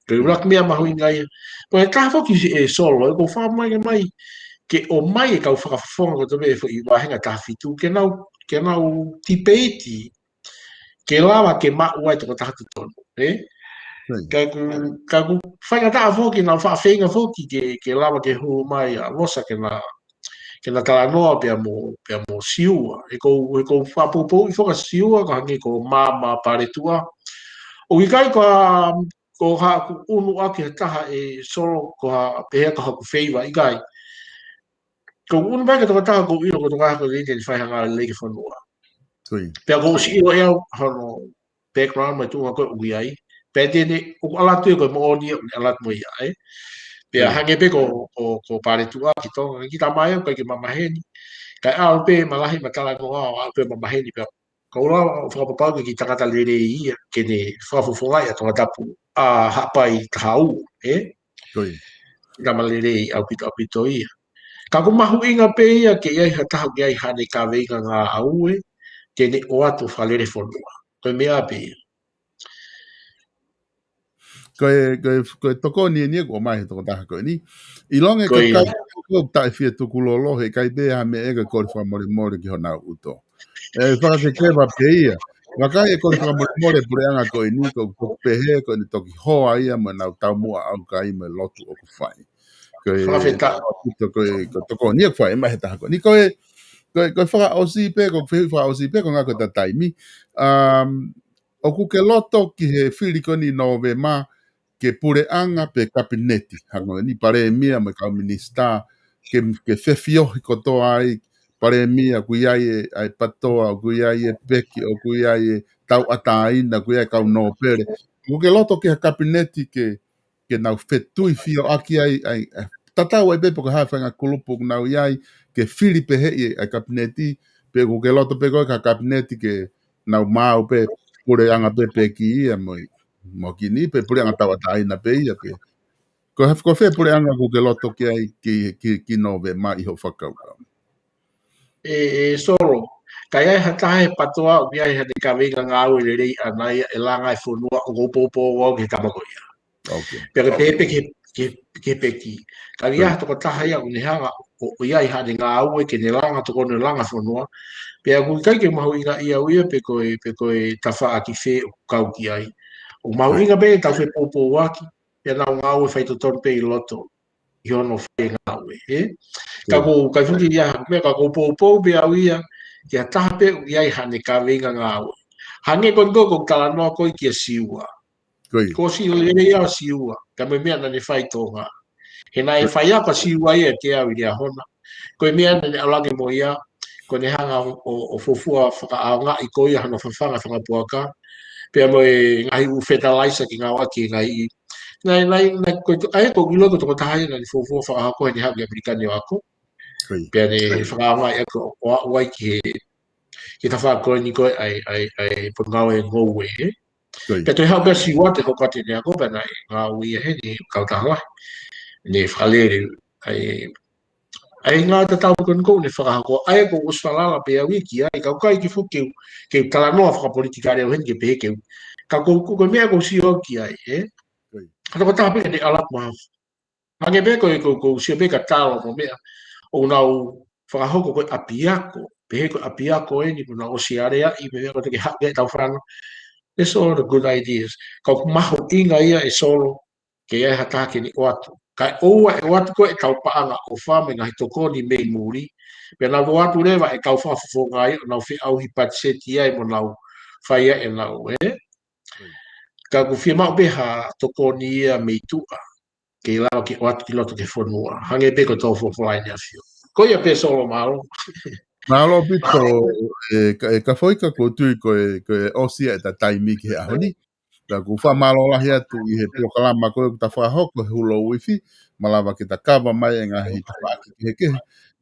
Kau urak mea mahu i ngai. Koe tāwho ki e solo, ko whamai mai ke o mai e kau whakafunga ko tome i wahenga tāwhitu, ke nau tipeiti, ke lawa ke mau ai toko tātu tonu, Kaku whaingata a whoki nau whawhenga whoki ke lawa ke hu mai a losa ke na tala noa pia mo siua. E ko whapopo i whoka siua ka hangi ko māma paretua. O i kai ka ko ha ku unu ake taha e solo ko ha pe ka ku feiva i gai ko unu ba ka taha ko ino ko taha ko le te fai hanga le ke fonua pe ko si o eo hono background mai tu ko ui ai pe te ne ko ala tu ko mo ni ala mo ia ai pe hange pe ko pare tu ki to ki ta mai ko ki mama heni kai au pe malahi matala ko au pe mama heni pe ko la fa pa ki ta le le ia ke ne fa fo ia to tapu a hapai tau ka malere au pito ia ka ko mahu inga pe ia ke ia hata ke ai hane ka veiga nga au ke ne o atu falere fonua ko mea pe ko toko ni ko mai to ta ko ni I longe ka ko ta fie to kulolo he kai be ha me e ko fa mori ki hona uto fa se ke va pe ia Waka e ko fa mo le pure anga ko ni ko pe he ko ni to ki ho ai ma na ta mo au kai me lotu o ko fai ko to ko ni ko e ma heta ko ni ko fa o si pe ko fa o si pe ko nga ko ta taimi o ku ke loto ki he fili ko ni no ve ma ke pure anga pe kabineti hango ni pare mia me ka minista ke fefio ko to ai pare mia ku ai ai patoa ku ai peki o ku ai tau atai na ku ai ka no pere ku ke loto ke kabineti ke na fetui fio aki ai tata wa be ko ha fanga kulupu na ai ke Filipe he ai kabineti pe ku ke loto pe ko ka kabineti ke na mau pe pure anga pe peki ia mo kini pe pure anga tawa tai na pe ia pe ko fe pure anga ku ke loto ke ai ki no ve ma I ho fakau solo kai ai hata he patoa o ai he ka veiga nga au le rei anai e langa e fonua o go popo o ke tamako ia pero pepe ke peki ka ia to ta ia o ni hanga o ia ha de nga au ke ne langa to ne langa fonua pe aku kai ke mahu inga ia uia pe ko tafa aki fe o kau ki ai o mau inga be ta fe popo waki ya na nga au fe to ton pe loto yo no fe nga au ka ko ka fuki ia me ka ko popo be au ia ya ta pe ia ha ne ka venga nga au hange kon go kala no ko ki siua ko si le ia siua ka me me na ne fai to nga he na e fai apa siua ia ke au ia hona ko me na ala ke mo ia ko ne hanga o fofua nga I ko ia no fafanga fanga puaka pe mo ngai u fertilizer ki nga wa ki ngai nai ko ai ko gulo ko to ta hai na fofua fa ko ni ha ke amerikani ako pe ne fa nga ia ko wa ki ta fa ko ni ko ai po nga e go we pe to ha be si wa te ko ka te ne ko pe nai nga wi he ni ka ta wa ne fa le ai nga te tau ko ne fa ko ai ko usfala la pe wiki ai ka kai ki fu ke kala no fa politika re hen ke pe ke ka ko me ko si o ki ai ka ko ta pe de ala ma nge be ko si be ka talo mo me o na o fa ko apiako pe ko apiako ni na o si area I be ko te ha ke tau fran it's all the good ideas ka maho inga ia e solo ke ai hata ke ni watu kai oa e watu ko e tau paanga o whame ngahi toko ni mei muri pe na watu rewa e kau whafofo ngai o nau whi au hi patseti ai mo nau whaia e nau ka ku whia mau beha toko ni ia mei tua ke lau ki watu ki loto ke whanua hange be ko tau whofolai ni a whio ko ia pe solo malo Malo pito ka foika ko tui ko osia e ta taimi ki a honi. Ka ku wha malo lahi atu I he prokalama ko ta wha hoko he hulo wifi. Malawa ki ta kawa mai e ngahi ta wha ki heke.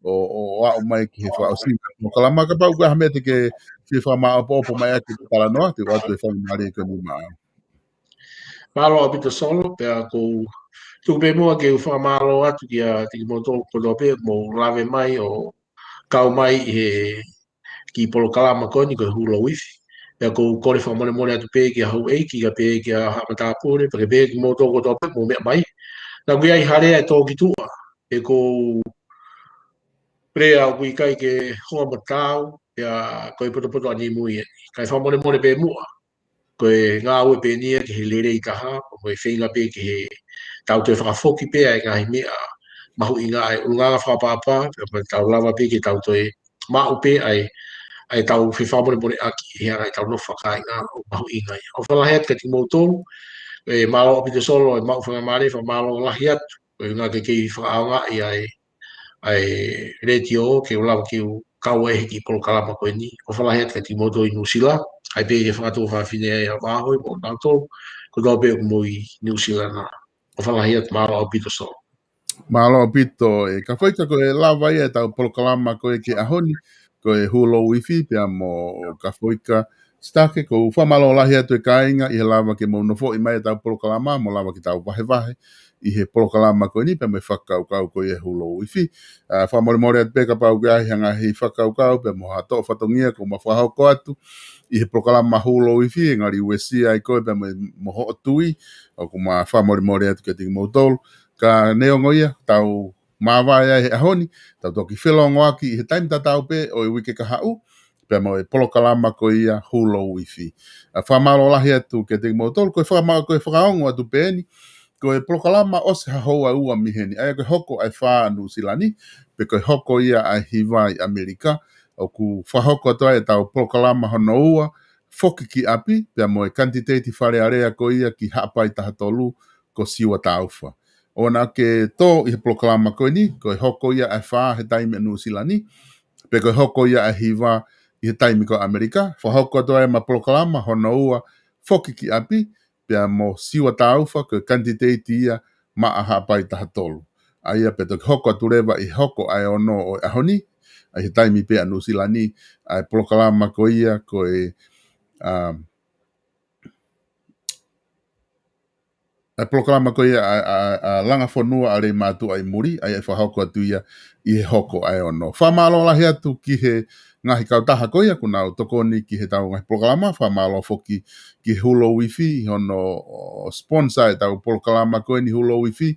O au mai ki he wha osia. Prokalama ka pau ka hamete ke wha maa popo mai ati ki tala noa. Te watu e whanga mare ka ni maa. Malo a pito solo pe a ko tu be mua ke wha malo atu ki a tiki moto ko dope mo lave mai o kau mai ki polo kalama koni ko hulo wifi ya ko kore fa mole atu pe ki hau ki ga pe ki ha mata pore pe be ki moto ko to mo me mai na ku ai hare e to ki tua e ko pre a ku kai ke ho matau ya ko poto ani mui kai fa mole pe mu ko nga u pe ni ki lere I taha ko feinga pe ki tau te fa foki pe ai ga mi a mahu inga ai unga fa papa pe tau lava pe ki tau toi ma upe ai tau whiwha mone aki he ai tau no whakai ngā o mahu inga. O whalaheat ka ti moutou, e malo pito solo e mau whanga mare wha malo lahi atu e ngā ke kei whakaanga i ai retio ke ulawa ki u kau e ki polo kalama koe ni o whalahi atu ka ti moto i Nusila ai pe e whakatō whawhine e a mahoi mo tātou ko tau pe mo i Nusila na o whalahi atu malo pito solo Malo pito e ka whaika ko e lawa ia tau polo kalama ko e ke ahoni ko e hulo wifi pia mo ka whaika stake ko whamalo lahi atu e kāinga i he lawa ke mo nofo i mai tau polo kalama mo lawa ki tau wahe i he polo kalama ko ni pia me whakau kau ko e hulo wifi whamore more atu peka pau gai hanga hi whakau kau pia mo hato whatongia ko ma whahau ko atu i he polo kalama hulo wifi e ngari uesia ai ko pia mo ho tui o ko ma whamore more atu ke tiki mo tolu ka neongo ia, tau mawai he ahoni, tau toki whelongo aki, he taimi tau pe, o i wike ka hau, pia mo e polo kalama ko ia hulo wifi. Whamaro lahi atu ke te motolu, koe whakaongo atu pēni, koe polo kalama o se hahoa ua miheni, aia koe hoko ai wha Nusilani, pe koe hoko ia ai hiwai Amerika, o ku whahoko atu ai tau polo kalama hono ua, foki ki api, pia mo e kantiteiti whare area ko ia ki hapai taha tolu, ko siwa tauwha. Ona ke tō i he proklama koe ni, koe hoko ia ai whā he taimi a Nusilani, pe koe hoko ia ai hiwa i he taimi ko Amerika, whahoko atoa e ma proklama hono ua whoki ki api, pia mo siwa tāuwha koe kantiteiti ia ma aha pai taha tolu. Aia pe toki hoko atu rewa i hoko ai ono o ahoni, ai he taimi pe a Nusilani, ai proklama koe ia koe ai proklama ko ia a langa whanua a rei mātu ai muri, ai e whahoko atu ia i he hoko ai ono. Whamalo lahi atu ki he ngahi kautaha ko ia, kuna o tokoni ki he tau ngahi proklama, whamalo foki ki hulo wifi, hono sponsor e tau proklama ko ni hulo wifi,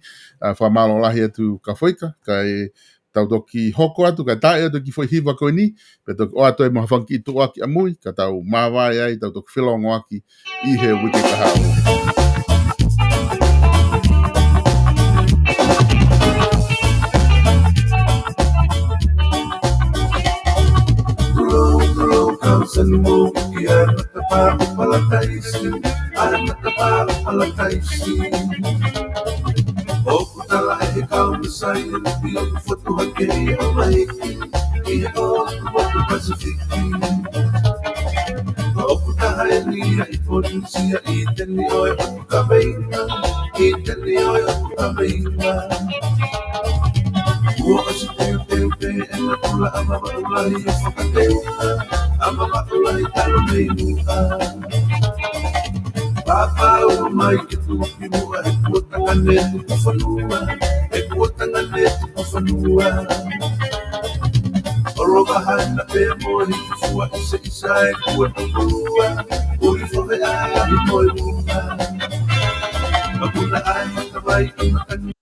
whamalo lahi atu ka whaika, kai tau toki hoko atu, kai tae atu ki whaihiwa ko ni, pe toki o atu e maha whanki i tu aki amui, ka tau mawai ai, tau toki whilongo aki i he wiki ka hau. Sanmo ia matapa palataisi ala matapa palataisi o kutala e kau sai i o foto hake o mai i o kuatu pasifiki o kutaha e nia i polisia i teni o e atu kameina i teni o e atu kameina ua asi teu te e na tula ama maulahi e whakateu ama maulahi talo mei mua papa o mai ke tuki mua e kuatanga ne tuku whanua e kuatanga ne tuku whanua oroga hana pe mohi fua isa isa e kuatanga uri whawe ai i moi mua makuna ai matawai i makani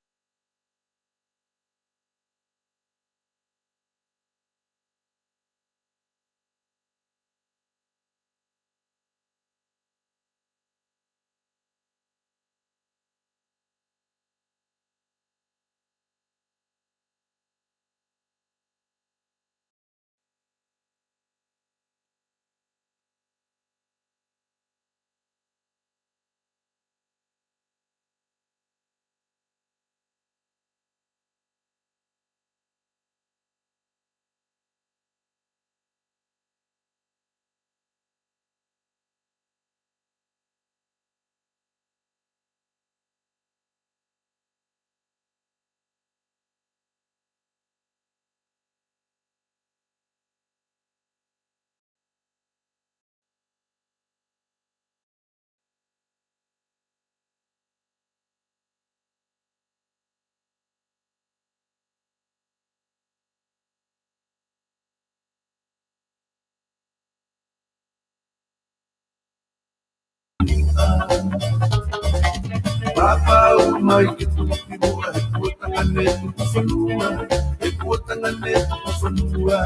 Papa o mai ke tuki mua e kuatanga ne tuku whanua e kuatanga ne tuku whanua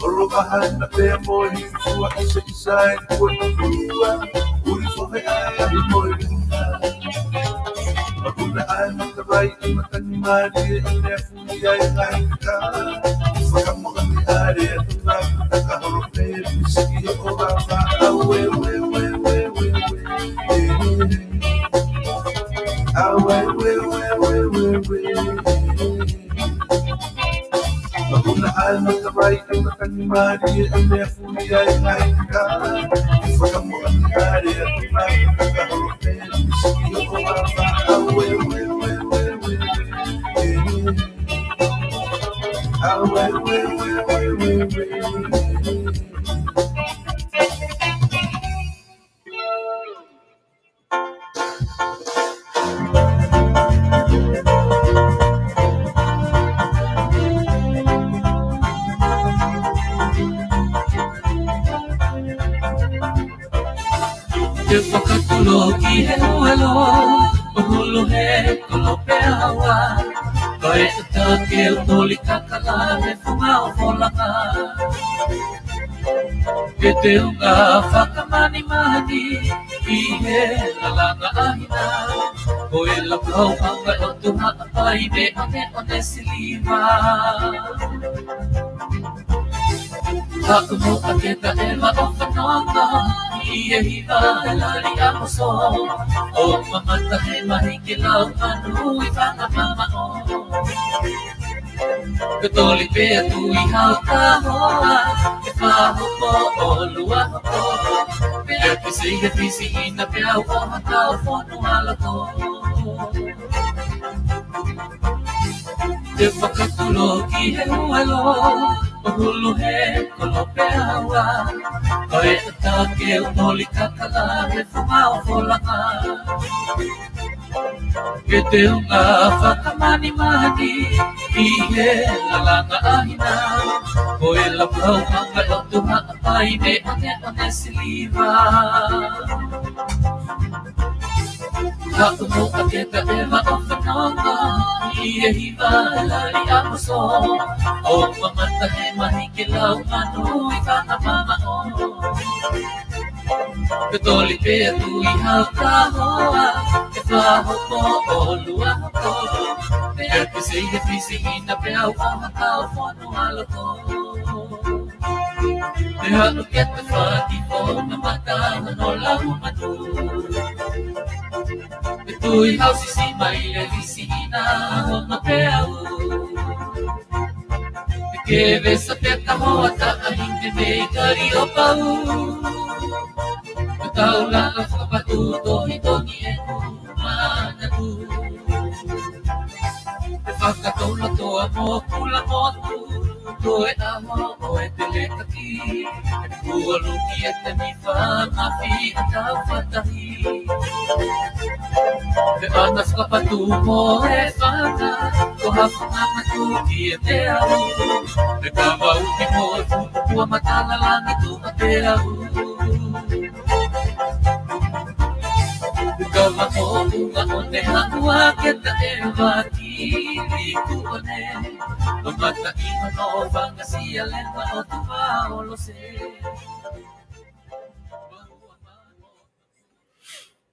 oroga hana pea mohi fua isa isa e kuatanga lua uri whawe ai i moi luna makuna ai matawai i makani mari e ne funi ai ngai ka whakamoga ni are e tunga kutaka horo pe misiki e ora wha au e Magulaan magkabay ang nakanimari ang nefuni ay naika. Ipagamo ang nari at magkakaroon sige o mapa awe. Pakatulogi hello, mahulu he kolopeawa. Koe take utoli kakala me fumao folaka. Kete unga whakamani mahadi, ihe lalanga ahina. Koe lakau anga o tuha apai me one siliva. Hakumu aketa eva o whanonga, ia hiva lari ako so. O mamata he mahikilau manu I whanga mama o. Katoli pea tu I hau ka hoa, e whaho po o lua po. Pea pisi ina pea o hata o whonu ala ko. Te whakatuloki he huelo, mahulu he kolopeawa. Koe take utoli kakala he fumao folaka. Kete unga whakamani mahadi, ihe lalanga ahina. Koe lapau anga o tuha apai me one siliva. Hakumu aketa eva o whanonga, ia hiva lari ako so. O mamata he mahikilau manu I whanga mama o. Katoli pea tu I hau ka hoa, e whaho po o lua po. Pea pisi ina pea o hata o whonu ala ko. Te hanu keta whati po na mata no lau manu. Tui hausi si mai le visina no pea u. Ke vesa peta hoa ta ahinde me kari o pau. Taula a whakapatu tohi toki e kumana tu. Te whakataula toa mo kula motu. Koe aho o e te lekaki. Kua luki e te miwha mawhi a tau whatahi. Te ana whakapatu mo e whana. Ko hawhanga matu ki e te au. Te kawa uti mo e pupua matala langi tu a te au. Kawa mo unga one hangua keta e wakiri ku one. Mamata iho no vanga si alema o tuwa o lo se.